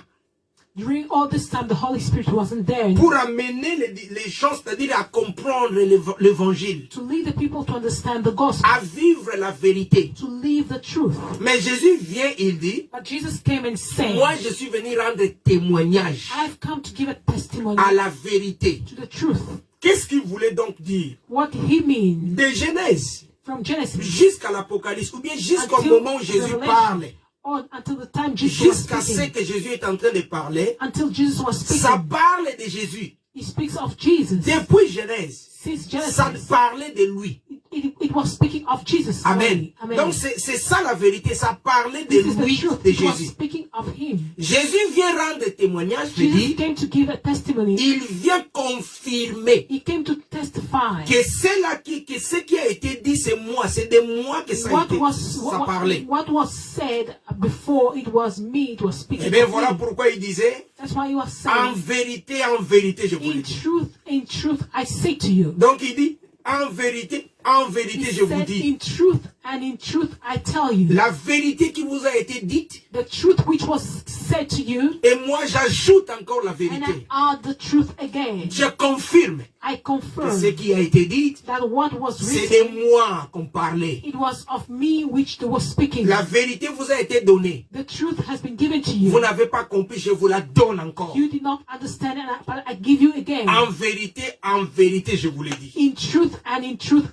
during all this time, the Holy Spirit wasn't there Pour amener les gens, c'est-à-dire à comprendre l'évangile, to lead the people to understand the gospel, à vivre la vérité. to live the truth. Mais Jésus vient, il dit, But Jesus came and said, moi je suis venu rendre témoignage I've come to give a testimony à la vérité. to the truth. Qu'est-ce qu'il voulait donc dire? What did he mean? De Genèse From Genesis jusqu'à l'Apocalypse, ou bien jusqu'au until moment où the Jésus Revelation, parle, or until the time Jesus was jusqu'à ce speaking, que Jésus est en train de parler, until Jesus was speaking, ça parle de Jésus. he speaks of Jesus. Depuis Genèse, Since ça Genesis, parlait de lui. it was speaking of Jesus. Amen. Amen. Donc c'est ça la vérité. Ça parlait de This is the lui, truth. de It was Jésus. speaking of him. Jésus vient rendre témoignage, je Jesus dis. came to give a testimony. Il vient confirmer He came to testify. que ce qui a été dit, c'est moi. C'est de moi que ça parlait. What was said before it was me, it was speaking. Eh bien of voilà me. pourquoi il disait, That's why he was en saying, vérité, je vous le dis. in truth, I say to you. Donc il dit, en vérité, He je vous said, dis. in truth, I tell you. La vérité qui vous a été dite, The truth which was said to you, et moi j'ajoute encore la and vérité. I add the truth again. Je confirme I que confirm ce qui a été dit, that what was c'est written, de moi qu'on parlait. it was of me which they were speaking. La vérité vous a été donnée. The truth has been given to Vous you. n'avez pas compris, je vous la donne encore. You did not understand it, but I give you again. En vérité, je vous le dis. In truth,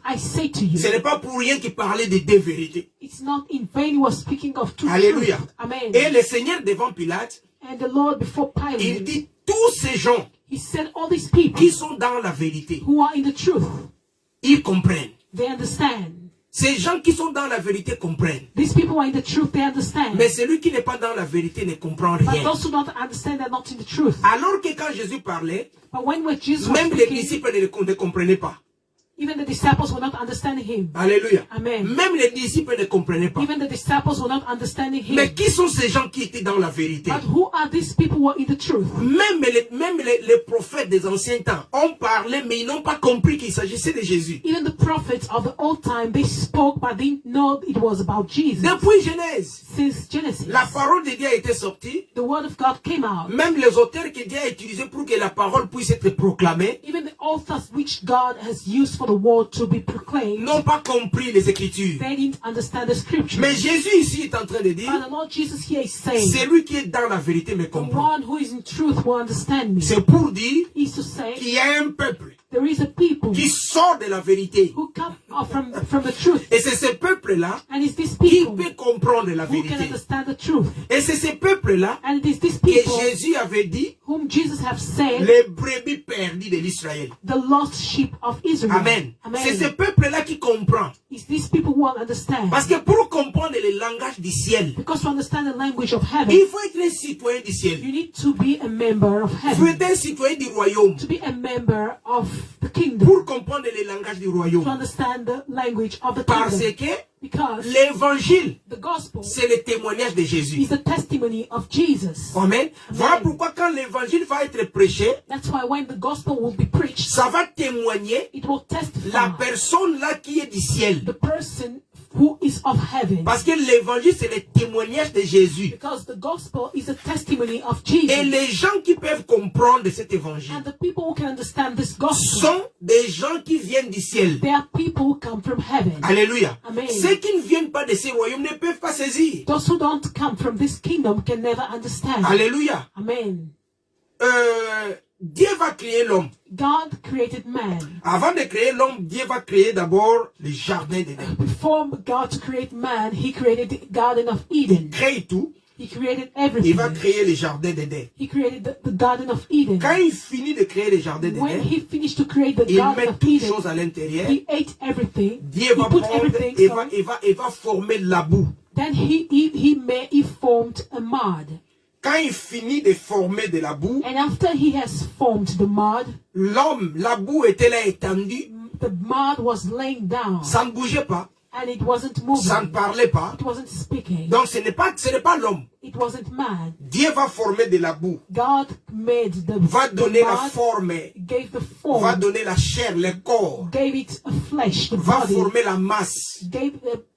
I say to you. Ce n'est pas pour rien qu'il parlait de deux vérités. It's not in vain he was speaking of two Alléluia. truths. Amen. Et le Seigneur devant Pilate, And the Lord before il Pilate, dit tous ces gens he said all these people qui sont dans la vérité, who are in the truth, ils comprennent. they understand. Ces gens qui sont dans la vérité comprennent. These people who are in the truth, they understand. Mais celui qui n'est pas dans la vérité ne comprend But rien. those who don't understand, they're not in the truth. Alors que quand Jésus parlait, But when Jesus was même les speaking, disciples ne comprenaient pas. even the disciples were not understanding him. Alléluia. Amen. Même les disciples ne comprenaient pas. Even the disciples were not understanding him. Mais qui sont ces gens qui étaient dans la vérité? But who are these people who are in the truth? Même les prophètes des anciens temps ont parlé, mais ils n'ont pas compris qu'il s'agissait de Jésus. Even the prophets of the old time, they spoke, but they didn't know it was about Jesus. Depuis Genèse, Since Genesis, la parole de Dieu a été sortie. the word of God came out. Même les auteurs que Dieu a utilisés pour que la parole puisse être proclamée Even the authors which God has used for the word to be proclaimed, n'ont pas compris les Écritures. they didn't understand the scripture. Mais Jésus ici est en train de dire, But the Lord Jesus here is saying, celui qui est dans la vérité me the comprend. one who is in truth will understand me. C'est pour dire Is to say, qu'il y a un peuple there is a people qui sort de la vérité. who come from the truth. Et c'est ce peuple-là And it's these qui people peut comprendre la who can vérité. understand the truth. Et c'est ce peuple-là And it is these que people Jésus avait dit, whom Jesus have said, les brebis perdues de l'Israël. the lost sheep of Israel. Amen. C'est ce Amen. peuple-là qui comprend. It's these people who will understand. Parce que pour comprendre le langage du ciel, Because to understand the language of heaven, il faut être un citoyen du ciel. you need to be a member of Il faut heaven. être un citoyen du royaume To be a member of the kingdom. pour comprendre le langage du To royaume. understand the language of the Parce kingdom. que Because l'évangile, the gospel c'est le témoignage de Jésus. is the testimony of Jesus. Amen. Voilà pourquoi quand l'évangile va être prêché, That's why when the gospel will be preached, ça va témoigner it will testify la personne là qui est du ciel. the person who is of heaven. Parce que l'évangile, c'est le témoignage de Jésus. Because the gospel is a testimony of Et Jesus. les gens qui peuvent comprendre cet évangile And the people who can understand this gospel, sont des gens qui viennent du ciel. they are people who come from heaven. Alléluia. Amen. Ceux qui ne viennent pas de ces royaumes ne peuvent pas saisir. Those who don't come from this kingdom can never understand. Alléluia. Amen. Dieu va créer l'homme. God created man. Avant de créer l'homme, Dieu va créer d'abord le jardin d'Éden. Before God to create man, he created the Garden of Eden. Il crée tout. He created Il everything. va créer le jardin d'Éden. He created the Garden of Eden. Quand il finit de créer le jardin When d'Éden, he finished to create the il Garden met of toutes Eden, choses à l'intérieur. he ate everything. Dieu He va put prendre everything. et So va former la boue. then he formed a mud. Quand il finit de former de la boue, And after he has formed the mud, l'homme, la boue était là étendue. the mud was laying down. Ça ne bougeait pas. And it wasn't moving. Ça ne parlait pas. It wasn't speaking. Donc ce n'est pas l'homme. It wasn't man. Dieu va former de la boue. God made the Va donner la mud, forme. gave the Va form, donner la chair, le corps. gave it a flesh, the Va body, former la masse,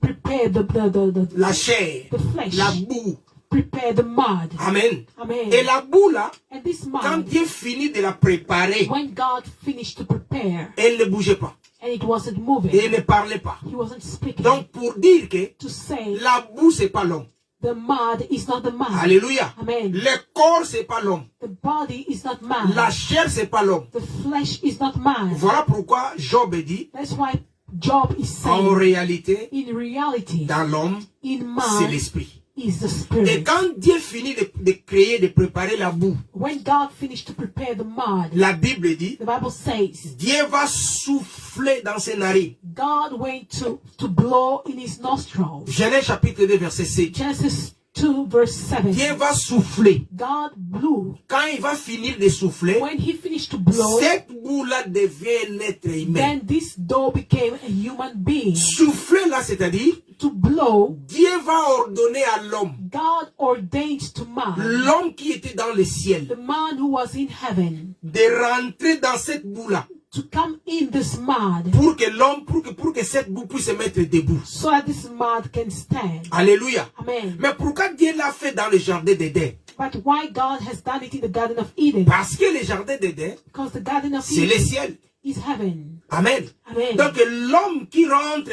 prepared the la chair, the flesh, la boue. prepare the mud. Amen. Amen. Et la boue là, And this quand mud, Dieu finit de la préparer, when God finished to prepare, elle ne bougeait pas. and it wasn't Et moving, elle ne parlait pas. he wasn't speaking. Donc pour dire que To say la boue c'est pas l'homme. the mud is not the man. Alléluia. Amen. Le corps c'est pas l'homme. The body is not man. La chair c'est pas l'homme. The flesh is not man. Voilà pourquoi Job dit, That's why Job is en saying, réalité, in reality, dans l'homme, in c'est man, l'esprit. is the Et Spirit. quand Dieu finit de créer, de préparer la boue, When God finished to prepare the mud, la Bible dit, the Bible says, Dieu va souffler dans ses narines. God went to blow in his nostrils. Genèse chapitre 2, verset 7. Genesis 2 verse 7. Dieu va souffler. God blew. Quand il va finir de souffler, When he finished to blow, cette boue-là devient un être humain. then this dough became a human being. Souffler là, c'est-à-dire, To blow, Dieu va ordonner à l'homme, God ordained to man, l'homme qui était dans le ciel, the man who was in heaven, de rentrer dans cette boue-là, to come in this mud, pour que l'homme, pour que cette boue puisse se mettre debout. so that this mud can stand. Alléluia. Amen. Mais pourquoi Dieu l'a fait dans le jardin d'Éden? But why God has done it in the Garden of Eden? Parce que le jardin d'Éden, Because the Garden of c'est le Eden ciel. is heaven. Amen. Amen. Donc l'homme qui rentre,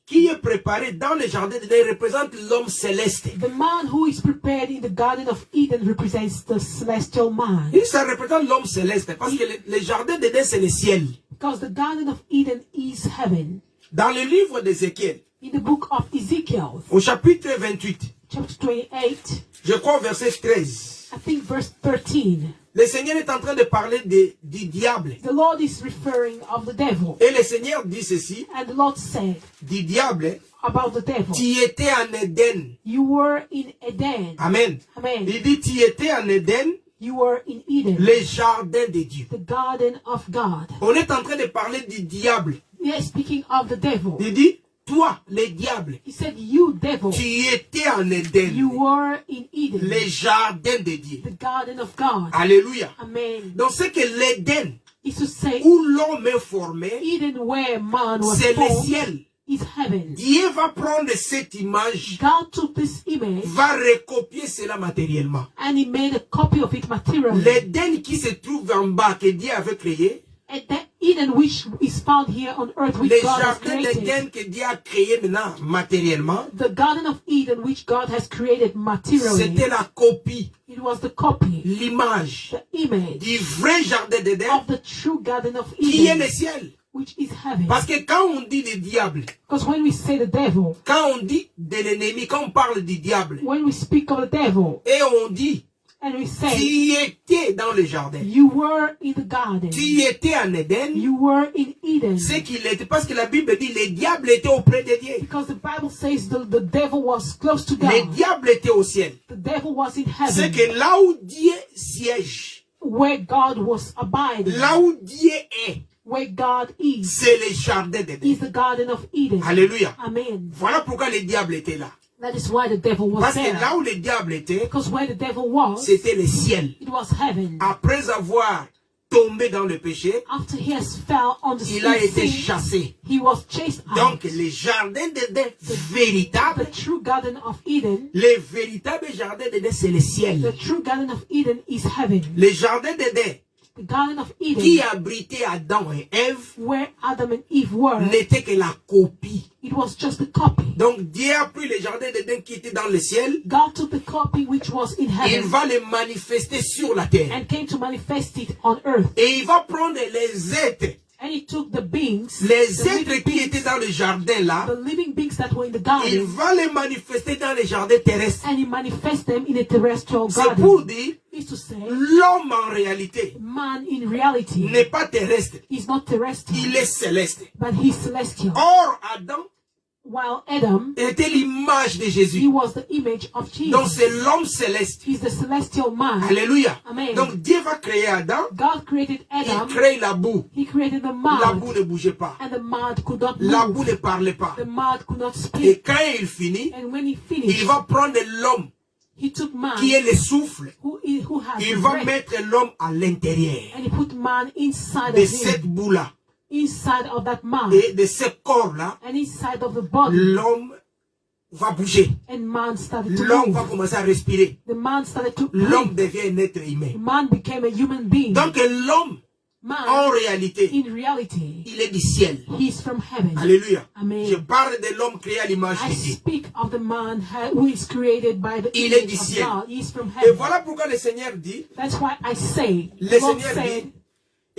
qui est préparé dans le jardin d'Éden, représente l'homme céleste. The man who is prepared in the Garden of Eden represents the celestial man. Et ça représente l'homme céleste, parce que le jardin d'Éden, c'est le ciel. Because the Garden of Eden is heaven. Dans le livre d'Ézéchiel, In the book of Ezekiel, au chapitre 28, chapter 28, je crois au verset 13, I think verse 13, le Seigneur est en train de parler du diable. the Lord is referring of the devil. Et le Seigneur dit ceci, And the Lord said du diable, about the devil, tu étais en Éden. you were in Eden. Amen. Amen. Il dit, tu étais en Éden, You were in Eden, le jardin de Dieu. the garden of God. On est en train de parler du diable. Yes, speaking of the devil. Il dit, toi, le diable, He said, you devil, tu étais en Éden, you were in Eden, le jardin de Dieu. the garden of God. Alléluia. Amen. Donc c'est que l'Éden, Is to say, où l'homme est formé, Eden where man was c'est le formed ciel. is heaven. Dieu va prendre cette image, God took this image va recopier cela matériellement. and he made a copy of it materially. L'Éden qui se trouve en bas, que Dieu avait créé, And that Eden which is found here on earth, which le God has jardin created, d'Éden que Dieu a créé maintenant matériellement, the Garden of Eden which God has created materially, c'était la copie, it was the copy, l'image the image du vrai jardin d'Éden of the true Garden of qui est Eden, le ciel. which is heaven. Parce que quand on dit le diable, Because when we say the devil, quand on dit de l'ennemi, quand on parle du diable, when we speak of the devil, et on dit, and we say, tu étais dans le jardin, you were in the garden, tu étais en Éden, you were in Eden, c'est qu'il était, parce que la Bible dit, le diable était auprès de Dieu. because the Bible says the devil was close to Le God, diable était au ciel. the devil was in C'est heaven, que là où Dieu siège, where God was abiding, là où Dieu est, where God is c'est le jardin d'Éden. the Garden of Eden. Alléluia. Amen. Voilà pourquoi le diable était là. That is why the devil was Parce que there. là où le diable était, Because where the devil was, c'était le ciel. it was heaven. Après avoir tombé dans le péché, After he has fell on the il a été sin, chassé. he was chased out. Donc, le jardin d'Éden véritable, The true Garden of Eden, le véritable jardin d'Éden, c'est le the ciel. true Garden of Eden is heaven. Le jardin d'Éden The Garden of qui Eden, abritait Adam et Ève where Adam and Eve were, n'était que la copie. it was just a copy. Donc, Dieu a pris le jardin d'Éden qui était dans le ciel, God took the copy which was in il heaven va le manifester sur la terre. and came to manifest it on earth. Et il va prendre les êtres, And he took the beings, les the êtres living qui étaient beings, dans le jardin là, the living beings that were in the il garden, va les manifester dans le jardin terrestre. and he manifests them in a terrestrial C'est pour garden. dire, Is to say, l'homme en réalité man in reality n'est pas terrestre, is not terrestrial, il est céleste. but he's celestial. Or, Adam While Adam, était l'image de he Jésus. was the image of Donc, Jesus. c'est l'homme céleste. He's the celestial man. Alléluia. Amen. Donc, Dieu va créer Adam, God created il Adam. crée la boue. He created the La mud, boue ne bougeait pas. and the mud could not La boue move. ne parlait pas. The mud could not Et speak. quand il finit, And when he il finished, va prendre l'homme he took man qui est le souffle. who has Il the va breath, mettre l'homme à l'intérieur and he put man inside de of cette him, boue-là inside of that man, et de ce corps-là. and inside of the body. L'homme va bouger. And man started to L'homme va move. commencer à respirer. The man started to L'homme breathe. devient un être humain. Man became a human being. Donc l'homme, en Man, réalité, in reality, il est du ciel. he's from heaven. Alléluia. Amen. Je parle de l'homme créé à l'image I de Dieu. speak of the man who is created by the Il est image du of ciel. God. He's from Et heaven. voilà pourquoi le Seigneur dit, That's why I say, le the Lord Seigneur said, dit,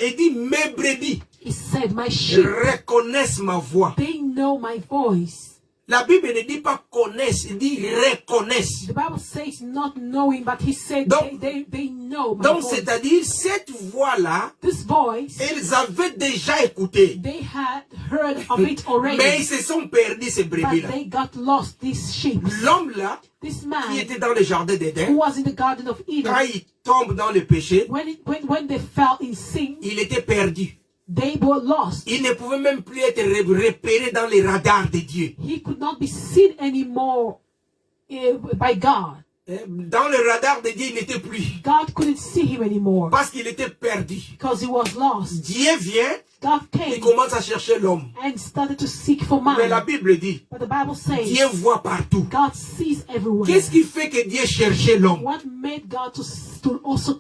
il dit, mes brebis He said, my sheep, reconnaissent ma voix. they know my voice. La Bible ne dit pas connaissent, il dit reconnaissent. The Bible says not knowing, but he said Donc- they know my Donc, voice. c'est-à-dire, cette voix-là, This voice, ils avaient déjà écouté. they had heard of it already, Mais ils se sont perdus, ces but brebis-là. they got lost, these sheep. L'homme-là, This qui man était dans le jardin who d'Éden, was in the Garden of Eden, quand il tombe dans le péché, when they fell in sin, il était perdu. they were lost. Il ne pouvait même plus être repéré dans les radars de Dieu. He could not be seen anymore by God. Dans le radar de Dieu, il n'était plus. God couldn't see him anymore Parce qu'il était perdu. because he was lost. Dieu vient, God il came commence à chercher l'homme. and started to seek for Mais la man. Bible dit, But the Bible Dieu says voit partout. God sees everywhere. Qu'est-ce qui fait que Dieu cherchait l'homme? What made God to also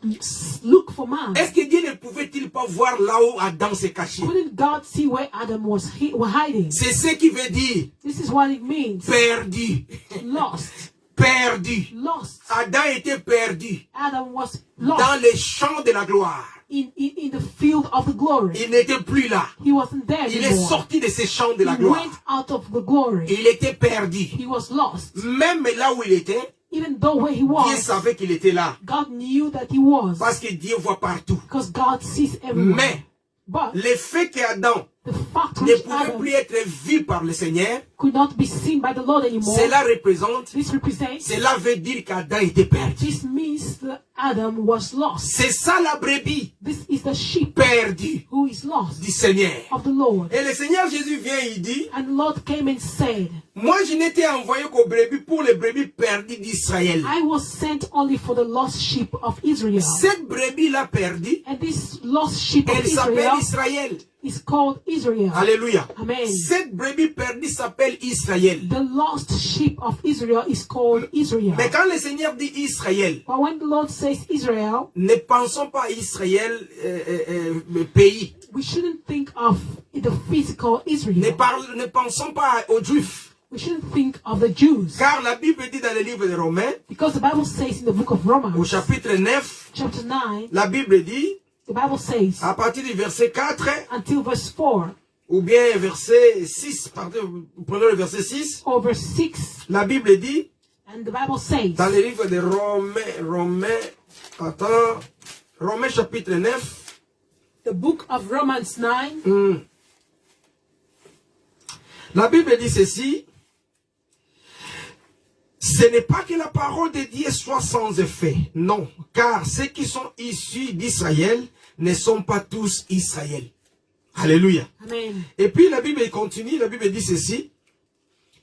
look for man? Est-ce que Dieu ne pouvait-il pas voir là où Adam s'est caché? Couldn't God see where Adam was hiding? C'est ce qui veut dire This is what it means. perdu. Lost. Perdu. Lost. Adam était perdu Adam was lost dans les champs de la gloire. in the field of the glory. Il n'était plus là. He wasn't there Il est anymore. sorti de ces champs de la He gloire. went out of the glory. Il était perdu. He was lost. Même là où il était, Even though where he Dieu was, savait qu'il était là. God knew that he was. Parce que Dieu voit partout. Because God sees everywhere. Mais But le fait qu'Adam the fact ne which pouvait Adam plus être vu par le Seigneur, could not be seen by the Lord anymore, cela représente, this represents, cela veut dire qu'Adam était perdu. this means that Adam was lost. C'est ça la brebis This is the sheep perdue who is lost du Seigneur. of the Lord. Et le Seigneur Jésus vient, il dit, And the Lord came and said, moi je n'étais envoyé qu'aux brebis pour les brebis perdues d'Israël. I was sent only for the lost sheep of Israel. Cette brebis-là perdue, And this lost sheep of elle s'appelle Israel Israël. is called Israel. Alléluia. Amen. Cette brebis perdue s'appelle Israël. The lost sheep of Israel is called Israel. Mais quand le Seigneur dit Israël, But when the Lord says Israel, ne pensons pas à Israël, pays. we shouldn't think of the physical Israel. Ne pensons pas aux Juifs. We shouldn't think of the Jews. Car la Bible dit dans le livre de Romains, Because the Bible says in the book of au Romans, chapitre 9, chapter 9, la Bible dit, the Bible says, à partir du verset 4, until verse 4 ou bien verset 6, pardon, prenons le verset 6, or verse 6, la Bible dit, and the Bible says, dans le livre de Romains chapitre 9, the book of Romans 9, la Bible dit ceci, ce n'est pas que la parole de Dieu soit sans effet, non, car ceux qui sont issus d'Israël ne sont pas tous Israël. Alléluia. Amen. Et puis la Bible continue, la Bible dit ceci,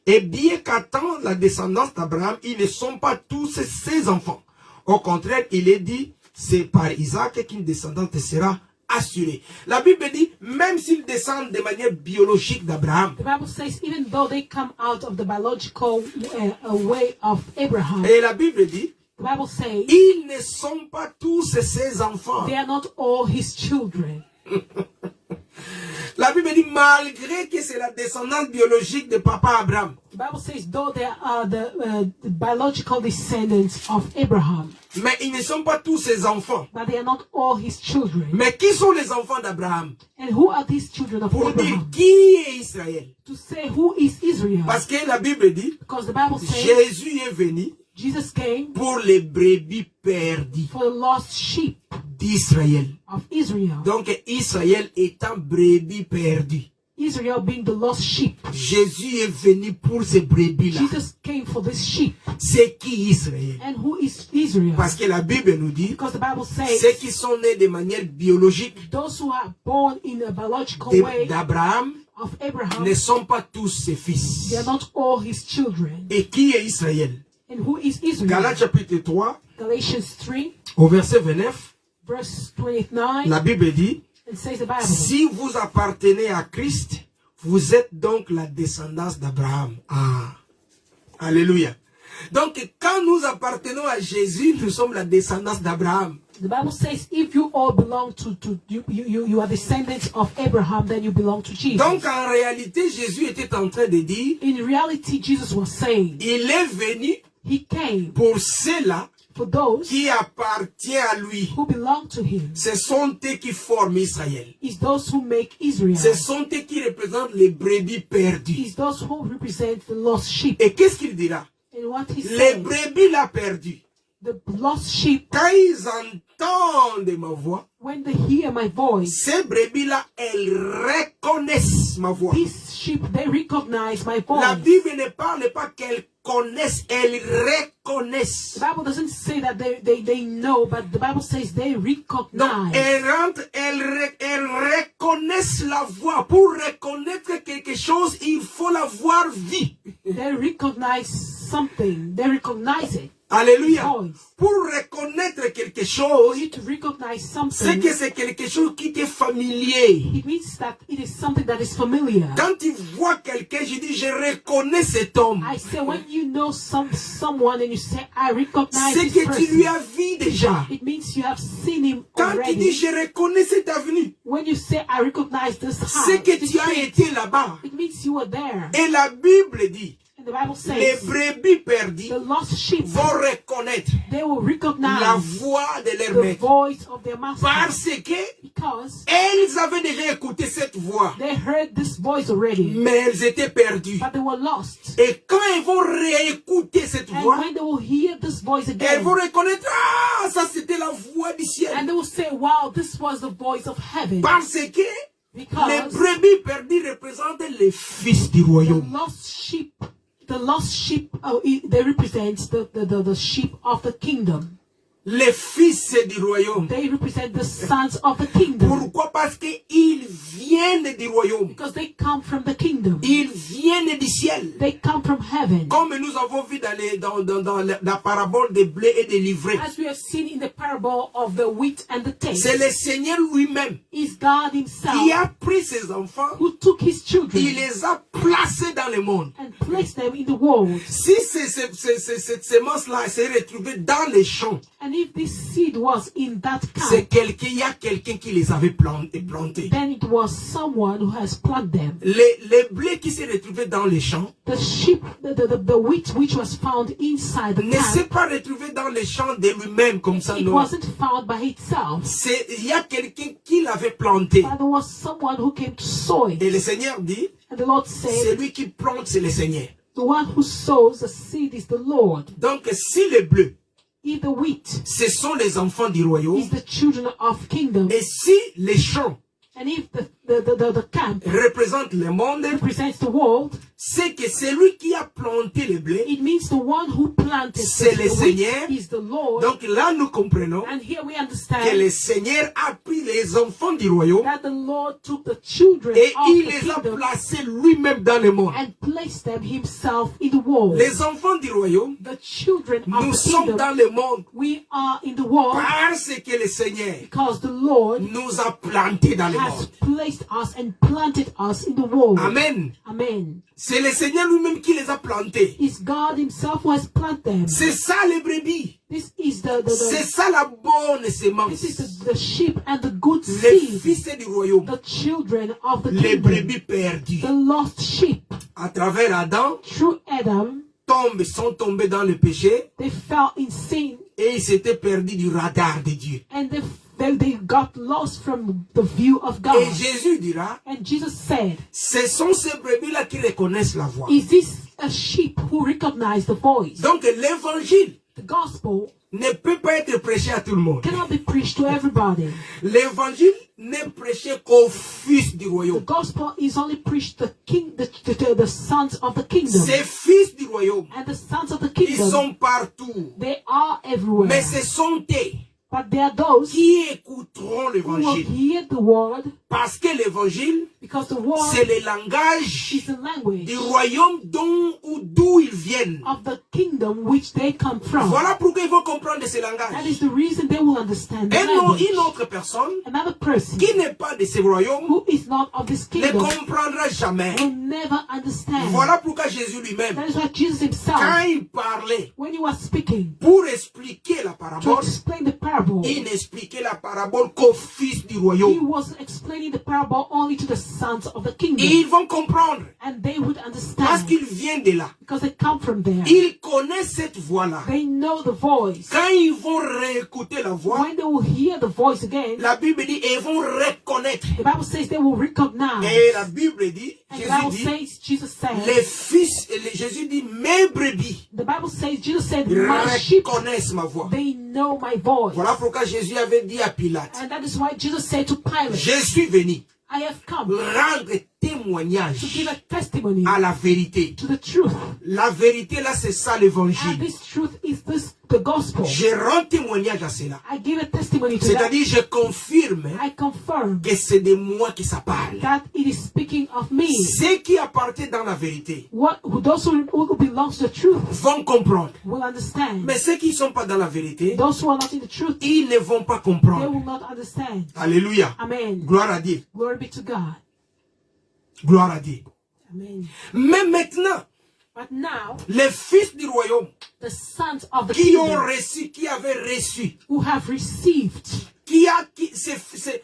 et bien qu'attend la descendance d'Abraham, ils ne sont pas tous ses enfants. Au contraire, il est dit, c'est par Isaac qu'une descendante sera assurée. La Bible dit, même s'ils descendent de manière biologique d'Abraham, The Bible says, even though they come out of the biological way of Abraham, et la Bible dit, the Bible says, ils ne sont pas tous ses enfants. they are not all his children. La Bible dit, malgré que c'est la descendance biologique de papa Abraham, The Bible says, though they are the biological descendants of Abraham, mais ils ne sont pas tous ses enfants. but they are not all his children. Mais qui sont les enfants d'Abraham? And who are these children of Pour dire Abraham? qui est Israël. To say who is Israel. Parce que la Bible dit, Because the Bible says, Jésus est venu Jesus came pour les brebis perdues for the lost sheep d'Israël. of Israel. Donc Israël étant brebis perdues. Israel being the lost sheep. Jésus est venu pour ces brebis-là. Jesus came for this sheep. C'est qui Israël? And who is Israel? Parce que la Bible nous dit, Because the Bible says, ceux qui sont nés de manière biologique those who are born in a biological way d'Abraham of Abraham, ne sont pas tous ses fils. they are not all his children. Et qui est Israël? And who is Israel? Galates chapitre 3, Galatians 3, au verset 29, verse 29, la Bible dit, and says the Bible, si vous appartenez à Christ, vous êtes donc la descendance d'Abraham. Ah, alléluia. Donc, quand nous appartenons à Jésus, nous sommes la descendance d'Abraham. the Bible says, if you all belong to you are descendants of Abraham, then you belong to Jesus. Donc, en réalité, Jésus était en train de dire, In reality, Jesus was saying, il est venu he came pour ceux-là For those qui appartient à lui. who belong to him, Ce sont eux qui forment Israël. is those who make Israel. Ce sont eux qui représentent les brebis perdues. Is those who represent the lost sheep. Et qu'est-ce qu'il dira? And what he Les said, brebis là perdues, the lost sheep, quand ils entendent ma voix, when they hear my voice, ces brebis là, elles reconnaissent ma voix. these sheep, they recognize my La voice. Bible ne parle pas qu'elles connaissent, elles reconnaissent. The Bible doesn't say that they know, but the Bible says they Donc, recognize. elles rentrent, elles reconnaissent la voix. Pour reconnaître quelque chose, il faut la voir vue. They recognize something. They recognize it. Alléluia. Voice. Pour reconnaître quelque For chose, you to recognize c'est something, que c'est quelque chose qui t'est familier. it means that it is something that is familiar. Quand tu vois quelqu'un, je dis, je reconnais cet homme. I say when you know someone and you say, I recognize C'est this que tu lui person, as vu déjà. it means you have seen him Quand tu dis, already. je reconnais cette avenue, When you say, I recognize this c'est house, que this tu as street, été là-bas. it means you were there. Et la Bible dit, And the Bible les says, brebis perdues the lost sheep, vont reconnaître they will la recognize voix de leur the maître. voice of their master. Parce que Because elles avaient déjà écouté cette voix, they heard this voice already, mais elles étaient perdues. but they were lost. Et quand elles vont réécouter cette And voix, when they will hear this voice elles again, vont reconnaître, ah, ça c'était la voix du ciel. and they will say, wow, this was the voice of heaven. Parce que les Because brebis perdues représentent les fils du the royaume. lost sheep, they represent the sheep of the kingdom. Les fils du royaume. They represent the sons of the kingdom. Pourquoi? Parce qu'ils viennent du royaume. Because they come from the kingdom. Ils viennent du ciel. They come from heaven. Comme nous avons vu dans la parabole des blés et des livrets. As we have seen in the parable of the wheat and the tares, C'est le Seigneur lui-même is God qui himself a pris ses enfants, who took his children il les a placés dans le monde. and placed them in the world. Si cette semence-là s'est retrouvée dans les champs, And if this seed was in that c'est camp, il y a quelqu'un qui les avait plantés. then it was someone who has planted them. Les blés qui s'est retrouvé dans les champs The sheep, the wheat which was found inside the ne s'est camp, pas retrouvé dans les champs de lui-même comme ça, it non. wasn't found by itself. Il y a quelqu'un qui l'avait planté. But there was someone who came to sow it. Et le Seigneur dit, And the Lord said, celui qui plante, c'est le Seigneur. the one who sows the seed is the Lord. Donc, si les bleus, If the wheat ce sont les enfants du royaume, is the children of kingdom, et si les champs and if the camp représentent le monde, represents the world, c'est que celui qui a planté les blés, it means the one who planted c'est le the wheat Seigneur. is the Lord. Donc là, nous comprenons And here we que understand le Seigneur a pris les enfants du royaume that the Lord took the children et of il the les a kingdom placés lui-même dans le monde. and placed them himself in the world. Les enfants du royaume, The children nous of the sommes kingdom, dans le monde we are in the world parce que le Seigneur because the Lord nous a plantés dans le has monde. placed us and planted us in the world. Amen. Amen. C'est le Seigneur lui-même qui les a plantés. It's God himself who has planted them. C'est ça les brebis. This is C'est ça la bonne this semence. is the sheep and the good Les seed, fils du royaume, the children of the les kingdom, brebis perdus. the lost sheep. À travers Adam, Through Adam, sont tombés dans le péché they fell in sin et ils s'étaient perdus du radar de Dieu. and they got lost from the view of God. Et Jésus dira, And Jesus said, ce sont ces brebis-là qui reconnaissent la voix. is this a sheep who recognize the voice? Donc l'évangile The gospel ne peut pas être prêché à tout le monde. cannot be preached to everybody. L'évangile n'est prêché qu'aux fils du The royaume. gospel is only preached to the sons of the kingdom. Ces fils du royaume, And the sons of the ils kingdom, sont partout. they are everywhere. Mais ce sont eux But there are those qui écouteront who will l'évangile. hear the word, Parce que l'évangile, because the word c'est le langage is the language du royaume d'où ils viennent. of the kingdom which they come from. Voilà pourquoi ils vont comprendre ce That langage. is the reason they will understand the Et language. une autre personne Another person qui n'est pas de ce royaume who is not of this ne kingdom comprendra jamais. will never understand. Voilà pourquoi Jésus lui-même, That is why Jesus himself, quand il parlait when he was speaking pour expliquer la to parabole, explain the parable, parable. Il n'expliquait la parabole qu'aux fils du He royaume. was explaining the parable only to the sons of the Et kingdom. ils vont comprendre. And they would Parce understand qu'ils viennent de là. because they come from there. Ils connaissent cette voix-là. They know the voice. Quand ils vont réécouter la voix, When they will hear the voice again, la Bible dit, ils vont reconnaître. the Bible says they will recognize. Et la Bible dit, And the Bible Jésus dit, says, Jesus said, les fils, Jésus dit, mes brebis the Bible says, Jesus said, my sheep, reconnaissent ma voix. they know my voice. Voilà pourquoi Jésus avait dit à Pilate, And that is why Jesus said to Pilate, je suis venu I have come rendre to témoignage give a testimony à la vérité. to the truth. La vérité là, c'est ça And l'évangile. this truth is the gospel. Je rends témoignage à cela. I give a testimony to that. C'est-à-dire, je confirme I confirm que c'est de moi que ça parle. that it is speaking of me. Ceux qui appartiennent dans la vérité Those who belong to the truth vont comprendre. will understand. Mais ceux qui ne sont pas dans la vérité, Those who are not in the truth, ils ne vont pas they comprendre. will not understand. Alléluia. Amen. Gloire à Dieu. Glory be to God. Gloire à Dieu. Amen. Mais maintenant, But now, les fils du royaume the sons of the qui ont kingdom reçu, qui avaient reçu, who have received,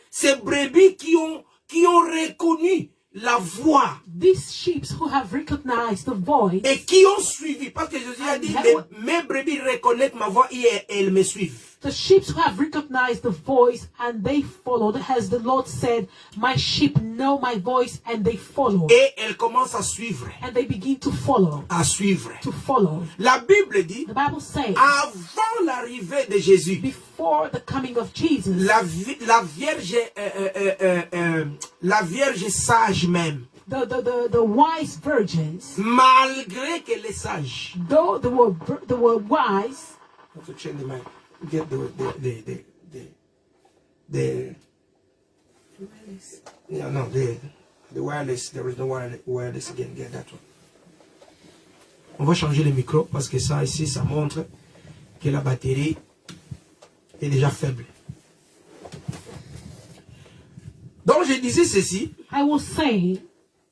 ces brebis qui ont reconnu la voix these sheep who have recognized the voice, et qui ont suivi, parce que Jésus a dit, mes brebis reconnaissent ma voix et elles me suivent. the sheep who have recognized the voice and they followed, as the Lord said, my sheep know my voice and they follow. Et elles commencent à suivre, And they begin to follow, à suivre. to follow. La Bible dit, The Bible says, avant l'arrivée de Jésus, before the coming of Jesus, la Vierge sage même, the wise virgins, malgré que les sages, though they were wise, have to change the mic, get the wireless, there is no wireless again, get that one. On va changer le micro parce que ça ici, ça montre que la batterie est déjà faible. Donc je disais ceci, I will say,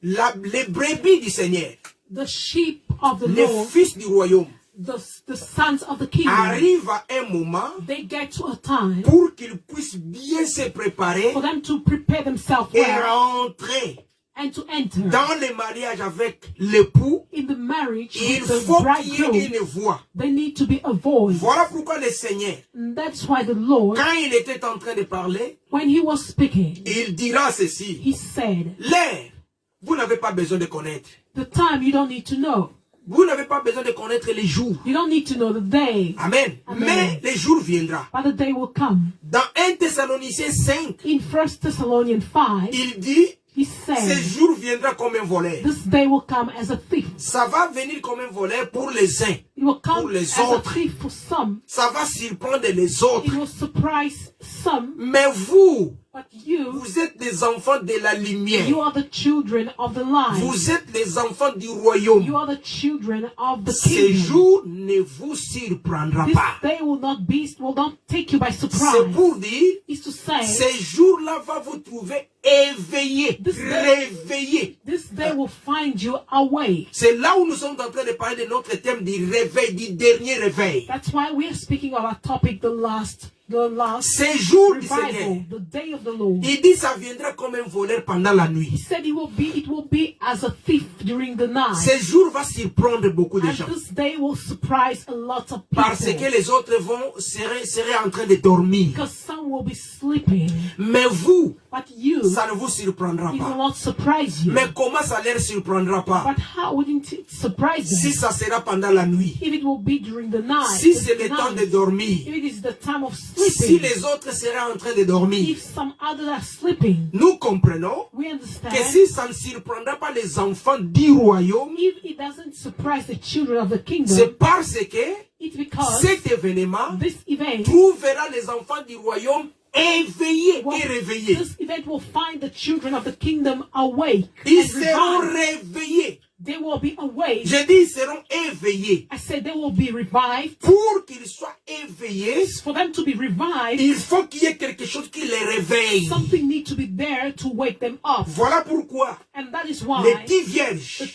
les brebis du Seigneur, the sheep of the les Lord, fils du royaume, the sons of the kingdom, arrivent à un moment they get to a time pour qu'ils puissent bien se préparer for them to prepare themselves et well rentrer and to enter dans le mariage avec l'époux. in the marriage Il with the faut qu'il y ait bridegroom. une voix. They need to be a voice. Voilà pourquoi le Seigneur, And that's why the Lord, quand il était en train de parler, when he was speaking, il dira ceci. he said, L'heure, vous n'avez pas besoin de connaître. the time you don't need to know. Vous n'avez pas besoin de connaître les jours. You don't need to know the day, Amen. Amen. Mais les jours viendra. but the day will come. Dans 1 Thessaloniciens 5, In 1 Thessalonians 5, il dit, he ce said, jour viendra comme un voleur. this day will come as a thief. Ça va venir comme un voleur pour les uns. It will come Pour les as a autres. thief for some. Ça va surprendre les autres. It will surprise some, Mais vous, but you vous êtes des enfants de la lumière. are the children of the light. Vous êtes les enfants du royaume. You are the children of the Ce kingdom. jour ne vous surprendra This pas. day will not take you by C'est surprise. pour dire, Is to say, ce jour-là va vous trouver éveillé, This day- réveillé. this day will find you awake. C'est là où nous sommes en train de parler de notre thème du réveil, du dernier réveil. That's why we are speaking of our topic, the last Ce jour du Seigneur. revival, the day of the Lord. Il dit ça viendra comme un voleur pendant la He nuit. said it will be as a thief during the night. Ce jour va surprendre beaucoup de And gens. this day will surprise a lot of Parce que people. les autres seraient en train de dormir. Because some will be sleeping. Mais vous, But you, ça ne vous surprendra it will pas. not surprise you. Mais comment ça ne les surprendra pas? But how wouldn't it surprise Si them? ça sera pendant la nuit. If it will be during the night. Si the c'est le temps night, de dormir. if it is the time of Si sleeping. les autres seraient en train de dormir. If some others are sleeping, Nous comprenons we que understand. si ça ne surprendra pas les enfants du royaume, If it doesn't surprise the children of the kingdom, c'est parce que it's because cet événement this event, trouvera les enfants du royaume éveillés will, et réveillés. this event will find the children of the kingdom awake Ils and seront revived. réveillés. They will be awake. Je dis, ils seront éveillés. I said they will be revived. Pour qu'ils soient éveillés, For them to be revived, il faut qu'il y ait quelque chose qui les réveille. something needs to be there to wake them up. Voilà pourquoi And that is les why 10 vierges the 10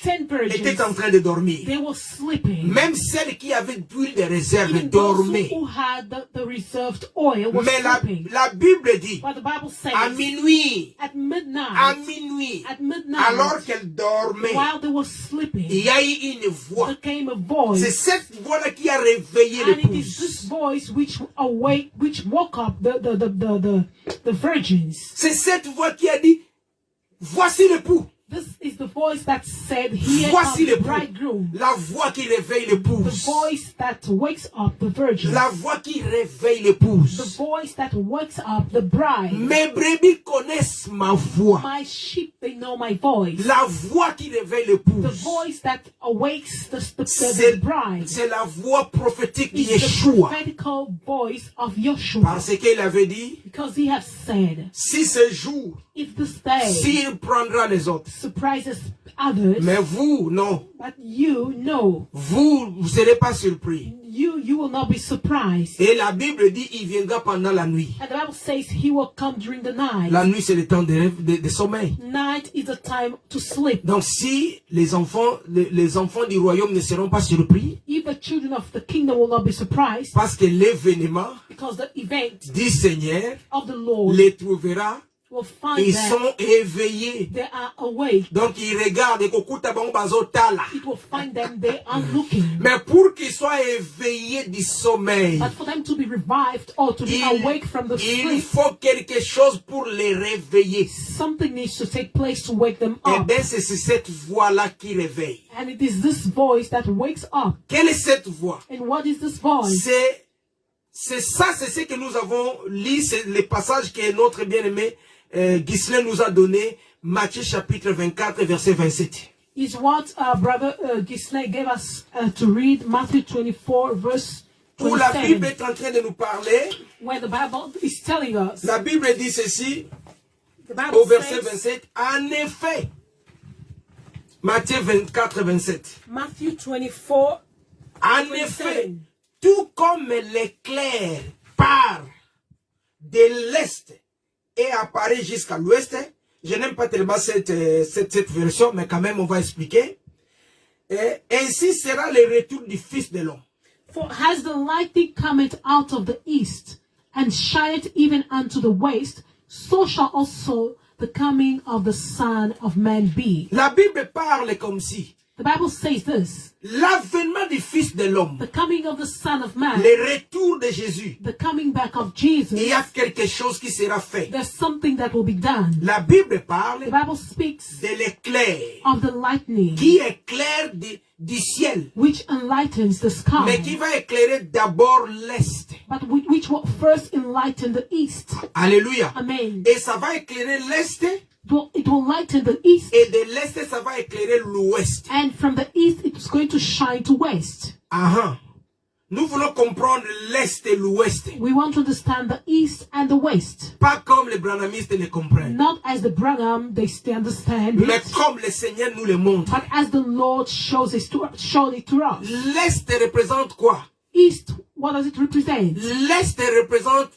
étaient virgins, en train de dormir. they were sleeping. Même celles qui avaient d'huile de réserve Even those dormaient. who had the reserved oil were Mais sleeping. la Bible dit, But the Bible à says, minuit, at midnight, alors midnight, qu'elles dormaient, while they were il sleeping, y a eu une voix. there came a C'est voice. cette voix-là qui a réveillé And it is this l'épouse. voice which woke up the virgins. C'est cette voix qui a dit, voici l'époux. This is the voice that said, "Here Voici comes the l'époux. bridegroom." La voix qui réveille The l'épouse. voice that wakes up the virgin. La voix qui réveille The l'épouse. voice that wakes up the bride. Mes brebis connaissent ma voix. My sheep, they know my voice. La voix qui réveille The l'épouse. voice that awakes the C'est bride. c'est la voix prophétique de Is the Yeshua. prophetical voice of Yeshua. Parce qu'il avait dit, Because he has said, si ce jour, if this day s'il prendra les autres, surprises others, mais vous, non. but you know, Vous ne serez pas surpris. you will not be surprised. Et la Bible dit, il viendra pendant la nuit. And the Bible says he will come during the night. La nuit, c'est le temps de sommeil. Night is the time to sleep. Donc, si les enfants du royaume ne seront pas surpris, If the children of the kingdom will not be surprised, parce que l'événement because the event du Seigneur of the Lord les trouvera, will find ils them, sont éveillés. they are awake. Donc, ils regardent, et kokuta bango bazotala. It will find them, they are looking. Mais pour qu'ils soient éveillés du sommeil, But for them to be revived or to be awake from the il sleep, faut quelque chose pour les réveiller. something needs to take place to wake them Et up. bien, c'est cette voix-là qui réveille. And it is this voice that wakes up. Quelle est cette voix? And what is this voice? C'est ce que nous avons lu, c'est les passages que notre bien-aimé Ghislain nous a donné, Matthieu chapitre 24, verset 27. Is what Brother Ghislain gave us to read, Matthew 24, verse Où la Bible 27, est en train de nous parler, where the Bible is telling us, la Bible dit ceci, the Bible au verset says, 27, en effet, Matthieu 24, 27. Matthew 24, En 27. effet, tout comme l'éclair part de l'est et apparaît jusqu'à l'ouest, je n'aime pas tellement cette version, mais quand même on va expliquer. Et ainsi sera le retour du Fils de l'homme. For has the lightning cometh out of the east, and shineth even unto the west, so shall also the coming of the Son of Man be. La Bible parle comme si The Bible says this, l'avènement du Fils de l'homme, the coming of the Son of Man, le retour de Jésus, the coming back of Jesus, il y a quelque chose qui sera fait. there's something that will be done. La Bible parle The Bible speaks de l'éclair of the lightning, qui éclaire du ciel, which enlightens the mais qui sky, va éclairer d'abord l'est. but which will first enlighten the east. Alléluia. Amen. Et ça va éclairer l'est, It will lighten the east, et de l'est, ça va éclairer l'ouest. and from the east it's going to shine to west. Ah, nous voulons comprendre l'est et l'ouest, We want to understand the east and the west, pas comme les branhamistes le comprennent, not as the Branham they understand mais it, comme le Seigneur nous le montre. but as the Lord shows it to us. L'est représente quoi? East, what does it represent? L'est représente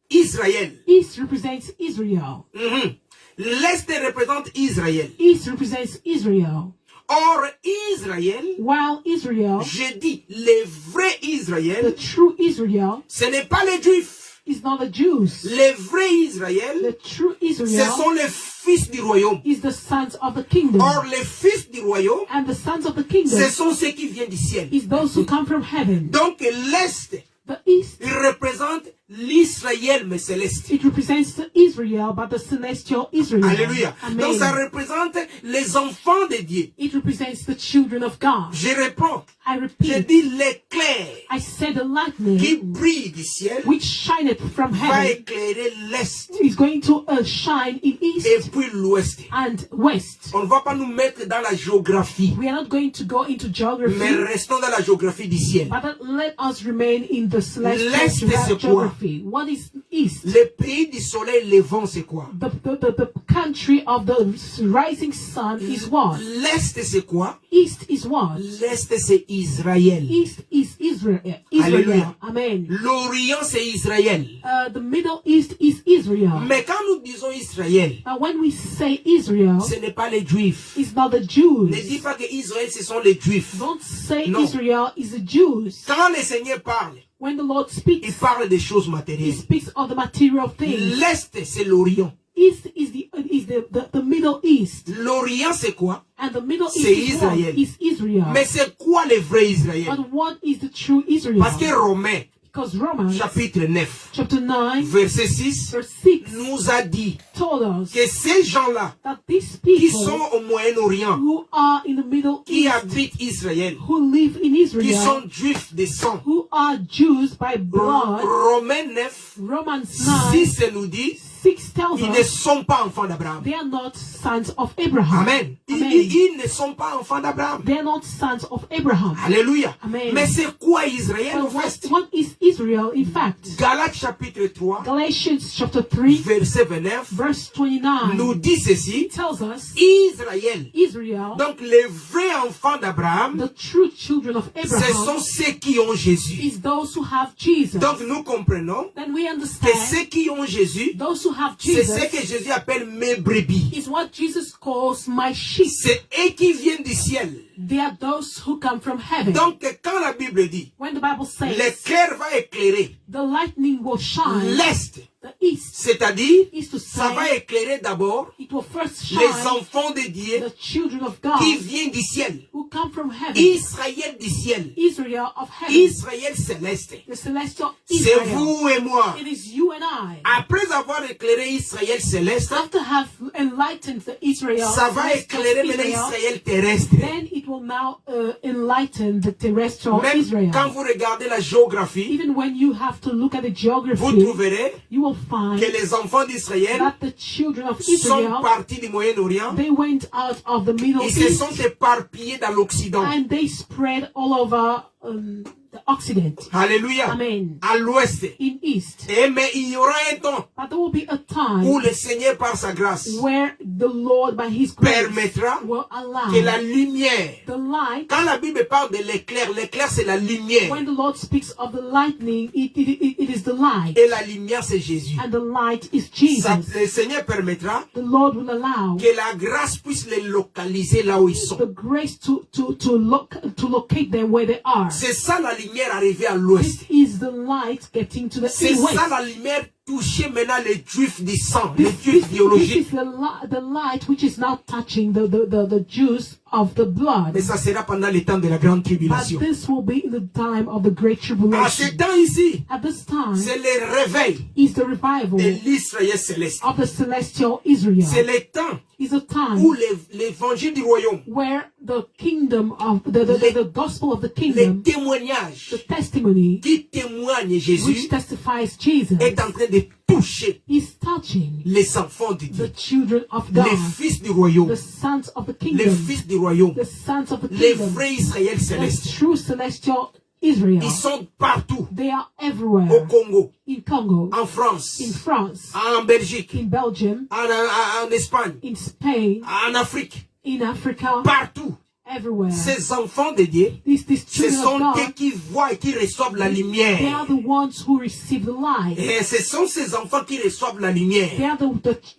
Israël. East represents Israel. Mhm. L'est représente Israël. East represents Israel. Or, Israël, While Israel, je dis, le vrai the Israël, true Israel, ce n'est pas les Juifs. is not the Jews. Le vrai The Israël, true ce Israel sont les fils du royaume. is the sons of the kingdom. Or, les fils du royaume, And the sons of the kingdom ce sont ceux qui viennent du ciel. is those who come from heaven. Donc, l'Est, The east, il représente l'Israël, mais céleste. it represents the Israel, but the celestial Israel. Alléluia. Donc, ça Amen. représente les enfants de Dieu. It represents the children of God. Je réponds. I Je repeat, dis l'éclair I said the qui lightning brille du ciel which shineth from va heaven éclairer l'Est is going to shine in et east puis l'Ouest. and west. On ne va pas nous mettre dans la géographie, We are not going to go into mais geography, restons dans la géographie du ciel. but let us remain in the celestial L'Est, c'est quoi? geography. What is east? Le pays du soleil levant, c'est quoi? The country of the rising sun is what? L'Est, c'est quoi? East is what? L'Est, c'est Israël. East is Israel. Alléluia. Amen. L'Orient, c'est Israël. The Middle East is Israel. Mais quand nous disons Israël, When we say Israel, ce n'est pas les Juifs. it's not the Jews. Ne dis pas que Israël, ce sont les Juifs. Don't say Non. Israel is the Jews. Quand le Seigneur parle, When the Lord il speaks, parle des choses He matérielles. speaks of the material things. L'Est, c'est l'Orient. East is the Middle East. L'Orient, c'est quoi? And the Middle East C'est is what? Israël. Is Israel. Mais c'est quoi le vrai Israël? But what is the true Israel? Parce que Romains, Because Romans chapitre 9, chapter 9 verset 6, verse 6 nous a dit told us que ces gens-là that these qui people sont au Moyen-Orient, who are in the Middle qui East, habitent Israël, who live in qui Israel, sont juifs de sang, who are Jews by blood, Romains 9, Romans 9 6 nous dit, 6 tells ils ne us sont pas enfants d'Abraham. they are not sons of Abraham. Amen. Amen. Ils ne sont pas enfants d'Abraham. They are not sons of Abraham. Alléluia. Amen. Mais c'est quoi Israël en But fait? what is Israel in fact? Galates chapitre 3, Galatians chapter 3 verset 29, verse 29 nous dit ceci. tells us Israël, Israel, donc les vrais enfants d'Abraham, the true children of ce Abraham, sont ceux qui ont Jésus. is those who have Jesus. Donc nous comprenons Then we que understand ceux qui ont Jésus, those who have c'est ce Jesus que Jésus appelle mes brebis. is what Jesus calls my sheep. C'est eux qui viennent du ciel. They are those who come from heaven. Donc quand la Bible dit, When the Bible says l'éclair va éclairer the lightning will shine, l'Est, the east c'est-à-dire, is to ça va say éclairer d'abord it will first les shine enfants de Dieu the children of God qui viennent du ciel. who come from heaven, Israël du ciel. Israel of heaven, Israël céleste. the celestial C'est Israel. vous et moi. It is you and I. Après avoir éclairé Israël céleste, After have enlightened the Israel, ça va celestial éclairer maintenant Israel, Israël terrestre. then it will now enlighten the terrestrial Même Israel. quand vous regardez la géographie, Even when you have to look at the vous geography, trouverez you will find que les enfants d'Israël that the children of sont Israel, partis du Moyen-Orient they went out of the Middle et se East sont éparpillés dans l'Occident. and they spread all over the Occident. Alléluia. Amen. À l'ouest. In East. Et mais il y aura un temps But there will be a où time le Seigneur, par sa grâce, where the Lord, by His grace, permettra will allow que la lumière, the light. quand la Bible parle de l'éclair, l'éclair c'est la lumière. When the Lord speaks of the lightning, it is the light. Et la lumière c'est Jésus. And the light is Jesus. Le Seigneur permettra The Lord will allow que la grâce puisse les localiser là où ils sont. the grace to locate them where they are. C'est ça la lumière arrivée à This l'ouest. is the light getting to the C'est west. ça la lumière toucher maintenant les juifs du sang, les This juifs is biologiques. the light which is now touching the Jews of the blood. Mais ça sera pendant le temps de la grande But tribulation. this will be in the time of the great À ce tribulation. temps ici, At this time c'est le réveil is the revival de l'Israël céleste. of the celestial Israel. C'est le temps Is a time où l'évangile du royaume, where the kingdom of the gospel of the les kingdom, témoignages the testimony qui témoignent which Jésus testifies Jesus, est en train de toucher is touching les enfants de the Dieu, children of God, les fils du royaume, the sons of the les kingdom, fils du royaume, the sons of the les kingdom, vrais Israël the célestes. true celestial Israel. Ils sont partout, They are au everywhere. Congo, In Congo, en France, in France, en Belgique, in Belgium, en Espagne, in Spain, en Afrique, in Africa, partout. everywhere. Ces enfants de Dieu, These ce children sont of eux God, qui voient et qui reçoivent la they lumière. are the ones who receive the light. Et ce sont ces enfants qui reçoivent la They lumière. are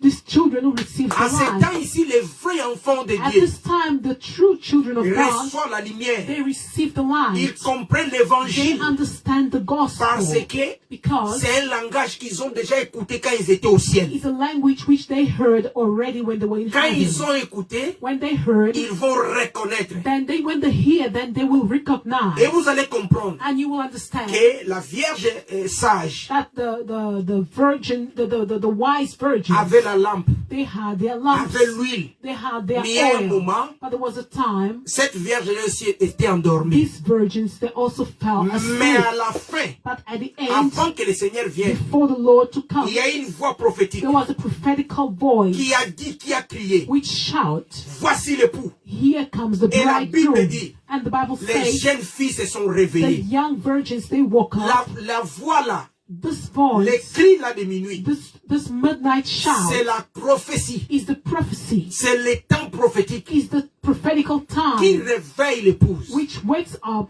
these children who receive En the ce light. temps ici, les vrais enfants de At Dieu this time, the true children of God, reçoivent la lumière. they receive the Ils light. comprennent They l'évangile understand the parce gospel que because c'est un langage qu'ils ont déjà écouté quand ils étaient au ciel. it's a language which they heard already when they were in Quand ils heaven. ont écouté, When they heard, ils vont reconnaître. when they hear, then they will recognize, Et vous allez comprendre and you will understand que la Vierge sage that the virgin, the wise virgins, avait la lampe, they had their lamps, avait l'huile. they had their Mais il y a un oil. moment, But there was a time cette Vierge aussi était endormie. these virgins they also fell Mais asleep. à la fin, But at the end, avant que le Seigneur vienne, before the Lord to come, il y a une voix prophétique there was a prophetical voice qui a dit, qui a crié, which shout, voici l'époux. "Here comes the Et la Bible bridegroom." dit, And the Bible les says jeunes filles se sont the réveillées. young virgins they woke up. La voix là This Les voice, cris là de minuit, this midnight c'est shout, la prophétie. is the prophecy, C'est le temps prophétique is the prophetical qui time, réveille l'épouse, which wakes up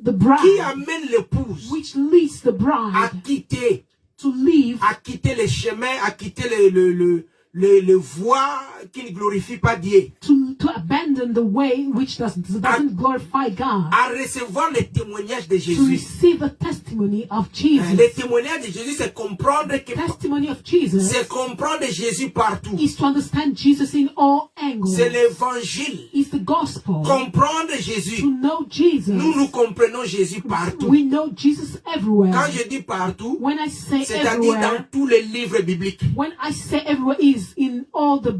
the qui bride, amène l'épouse which leads the à bride quitter, to leave, les chemins, à quitter les voies qui ne glorifient pas Dieu, to abandon the way which doesn't glorify God, à recevoir les témoignages de to Jésus. receive the testimony of Jesus. Les témoignages de Jésus, c'est comprendre que Testimony of Jesus c'est comprendre Jésus partout. is to understand Jesus in all angles. C'est l'évangile. Is the gospel. Comprendre To Jésus. know Jesus. Nous comprenons Jésus partout. We know Jesus everywhere. Quand je dis partout, When I say c'est-à-dire dans everywhere, tous les livres bibliques. when I say everywhere is in all the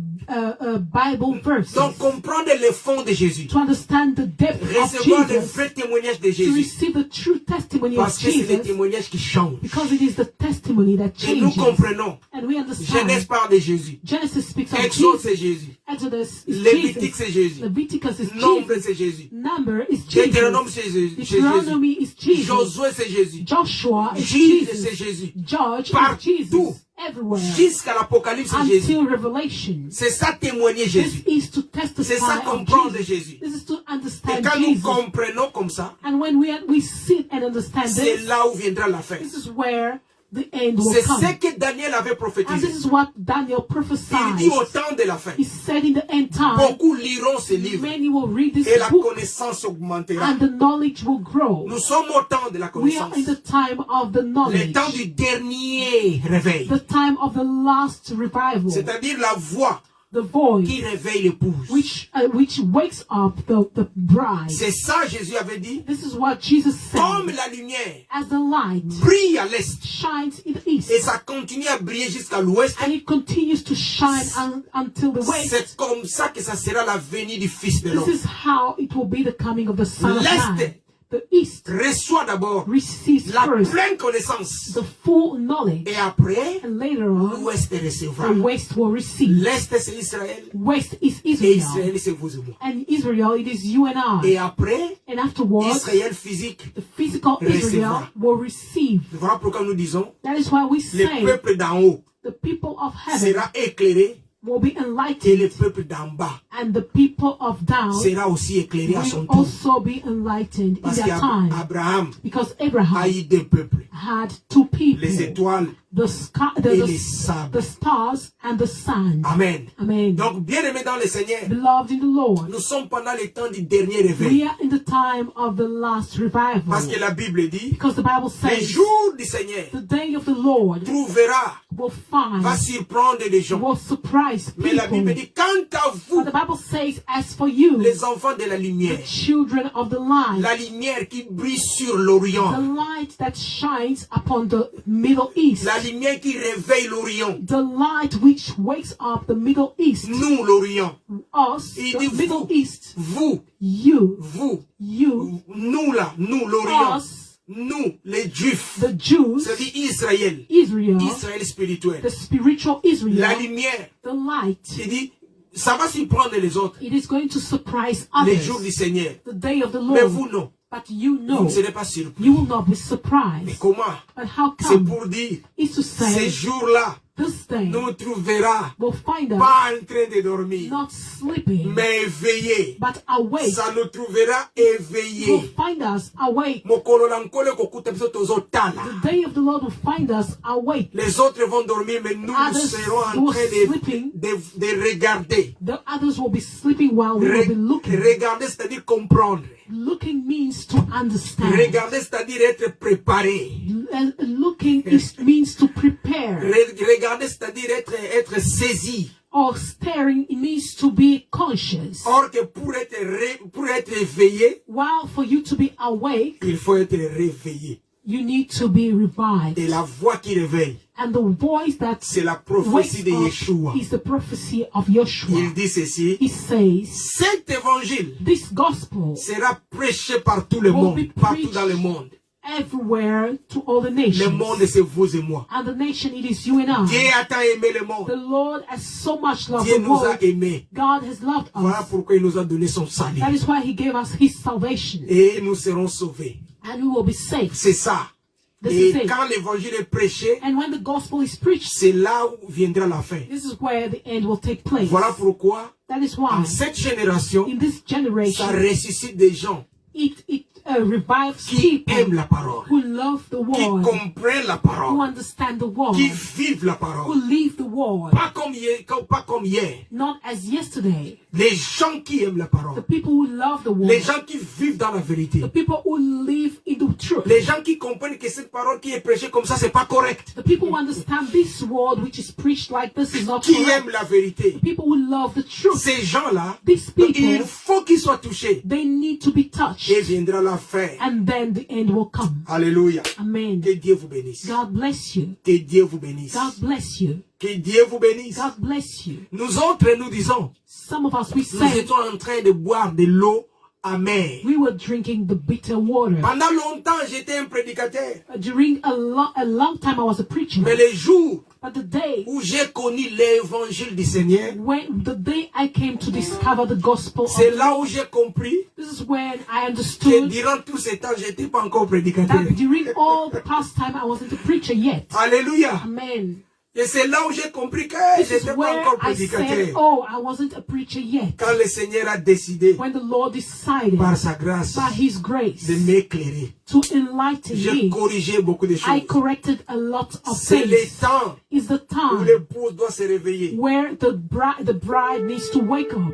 Bible verses. Donc comprendre le fond de Jésus. To understand the depth of Recevoir le Jesus. vrai témoignage de To Jésus. receive the true testimony Parce of que c'est le Jesus. témoignage qui change. Because it is the testimony that Et nous changes. comprenons. And we understand. Genèse parle de Jésus. Genesis speaks of Exode Jesus. c'est Jésus. Exodus is Lévitique Jesus. c'est Jésus. Leviticus is Nombre Jesus. c'est Jésus. Number is Jesus. Deutéronome c'est Jésus. Deuteronomy is Jesus. Josué c'est Jésus. Joshua is Juge c'est Jesus. Jésus. Judge Partout. is Jesus. Everywhere. Jusqu'à l'Apocalypse c'est Jésus. Until Revelation. C'est ça témoigner This Jésus. is to testify C'est ça of comprendre Jesus. Jésus. This is to Et understand quand nous Jesus. comprenons comme ça, And when we sit and understand c'est this, là où viendra la fin. this is where the end will C'est come. ce que Daniel avait And prophétisé. this is what Daniel Il prophesied. dit au temps de la fin. He said in the end time, Beaucoup liront ce livre many will read this et la book connaissance augmentera. and the knowledge will grow. Nous sommes au temps de la We are connaissance. in the time of the Le knowledge, temps du dernier réveil. the time of the last revival, C'est-à-dire la voix the voice qui réveille l'épouse. which wakes up the bride. C'est ça Jésus avait dit. This is what Jesus Comme said. la lumière As the light brille à l'est shines in the east, et ça continue à briller jusqu'à l'ouest, and it continues to shine until the west, c'est comme ça que ça sera la venue du Fils de this l'homme. is how it will be the coming of the Son of L'est Man. The east reçoit d'abord receives la first pleine connaissance the full knowledge, et après and later on l'ouest recevra. the west will receive. L'est c'est Israël West is et Israel, Israël c'est vous et moi. and Israel it is you and Et I. après, And afterwards, Israël physique. the physical Israel will receive. Voilà pourquoi nous disons, That is why we le say peuple d'en haut the people of heaven sera éclairé will be et le enlightened, peuple d'en bas and the people of down sera aussi éclairé à son will tour. also be enlightened in Parce their time. qu'Abraham Because a Abraham eu deux peuples, had two people, les étoiles the sky, et les sables. the stars and the sun. Amen. Amen. Donc, bien aimé dans le Seigneur, Beloved in the Lord, nous sommes pendant le temps du dernier we réveil. are in the time of the last revival. Parce que la Bible dit, Because the Bible le says jour du Seigneur the day of the Lord trouvera, will find, va surprendre les gens. will surprise Mais la Bible people. dit, quant à vous, But the Bible says, as for you, les enfants de la lumière, children of the light, la lumière qui brille sur the l'Orient, light that shines upon the Middle East, la lumière qui réveille l'Orient, the light which wakes up the Middle East, nous l'Orient, us, Il the dit Middle vous. East, vous, you, vous, nous là, nous l'Orient, us, nous les Juifs, the Jews, c'est-à-dire Israël, Israel, Israël spirituel, the spiritual la Israel, lumière, the light, il dit, ça va surprendre les autres, it is going to surprise les others, jours du Seigneur, the day of the mais Lord, vous non, but you vous know, ne serez pas surpris. you will not be Mais surprised. comment? But how C'est come? pour dire, Is to ces say, jours-là, this day nous trouvera will find us pas en train de dormir, not sleeping, mais éveillés. but awake. Ça nous trouvera Will éveillés. find us awake. Mokolo na nkole kokuta biso tozotala. The day of the Lord will find us awake. Les autres vont dormir, mais nous, nous Others serons en will train sleeping. de regarder. The others will be sleeping while we will be looking. Regarder, c'est-à-dire comprendre. Looking means to understand. Regarder, c'est-à-dire être préparé. And looking means to prepare. Regarder, c'est-à-dire être saisi. Or staring, it means to be conscious. Or que pour être éveillé, While for you to be awake, il faut être réveillé. you need to be revived. Et la voix qui réveille, And the voice that c'est la wakes prophétie de up Yeshua. is the prophecy of Joshua. Il dit ceci, He says, cet évangile this gospel sera prêché par tout le will monde, be partout preached dans le monde. everywhere to all the Le nations. monde, c'est vous et moi. And the nation, it is you and I. Dieu a tant aimé le The monde. Lord has so much loved Dieu the nous a world. aimés. God has loved Voilà us. pourquoi il nous a donné son salut. That is why He gave us His salvation. Et nous serons sauvés. And we will be saved. C'est ça. This Et is it. quand l'évangile est prêché, And when the gospel is preached, c'est là où viendra la fin. this is where the end will take place. Voilà pourquoi, That is en why cette génération, in this ça generation, ressuscite des gens it revives qui aiment people la parole, who love the qui word, comprennent la who parole, understand the word, qui vivent la who parole. live the word, Pas comme hier. not as yesterday. Les gens qui aiment la The parole. people who love the Les word, gens qui vivent dans la vérité. the people who live in the truth, Les gens qui comprennent que cette parole qui est prêchée comme ça, c'est pas correct. the people who understand this word which is preached like this is not Qui correct. aiment la vérité. The people who love the truth, Ces gens-là, these il people, faut qu'ils soient touchés. they need to be Et touched, viendra la fin. and then the end will come. Alléluia. Amen. Que Dieu vous bénisse. God bless you. Que Dieu vous bénisse. God bless you. Que Dieu vous bénisse. God bless you. Nous autres, nous disons, Some of us, we nous say étions en train de boire de l'eau amère. we were drinking the bitter water. Pendant longtemps, j'étais un prédicateur. During a long time, I was a preacher. Mais les jours But the day où j'ai connu l'évangile du Seigneur, the day I came to discover the gospel, c'est là où j'ai compris this is when I que understood durant tout ce temps, j'étais pas encore prédicateur. that during all the past time, I wasn't a preacher yet. Alléluia. Amen. Et c'est là où j'ai compris que This is j'étais pas where encore I said, prédicateur. oh, I wasn't a preacher yet. Quand le Seigneur a décidé, When the Lord decided, par sa grâce, by His grace, de m'éclairer, to enlighten j'ai me, corrigé beaucoup de I choses. corrected a lot of C'est le things. temps Is the où time l'épouse doit se réveiller. where the bride needs to wake up.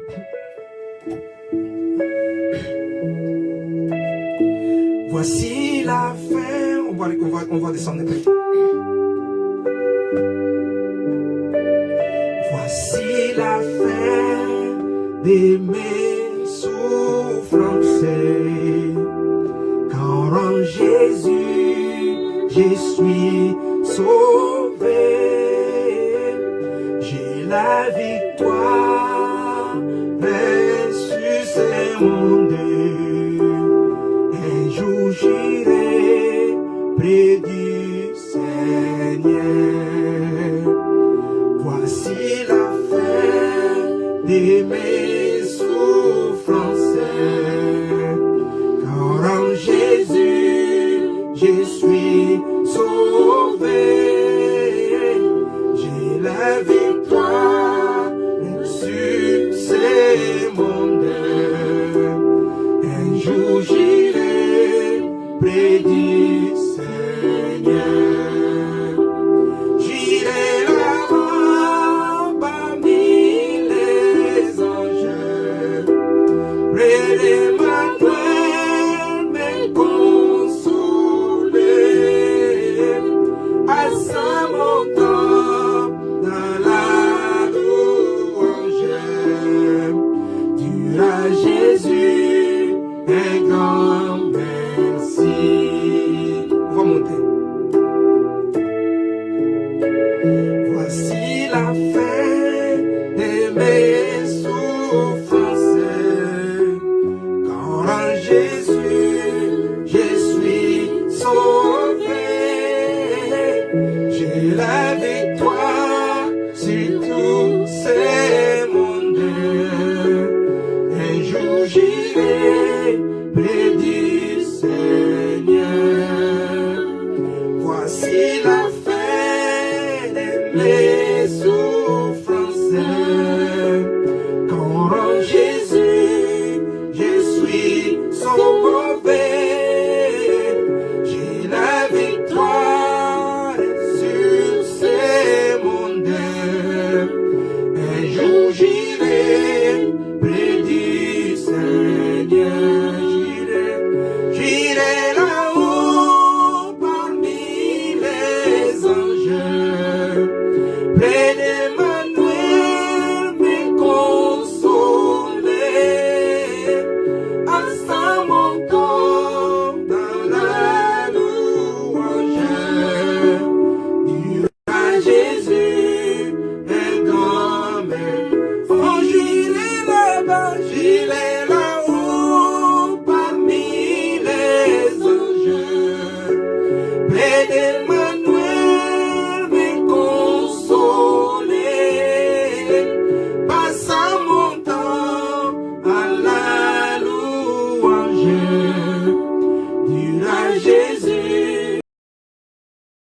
Voici la fin. On va descendre un peu. Voici la fin de mes souffrances. Car en Jésus, je suis sauvé. J'ai la victoire sur ce monde. Un jour j'irai près du Seigneur. Voici la fin de mes souffrances. Car en Jésus, je suis sauvé. J'ai la victoire sur ce monde. Un jour j'irai près du Seigneur. J'irai là-bas parmi les anges, près d'Emmanuel me consoler. À sa montant dans la louange, Dieu à Jésus un grand merci. On va monter. Voici la fin de mes souffrances. Car en Jésus, je suis sauvé. J'ai la victoire sur tout ce monde. Un jour j'irai près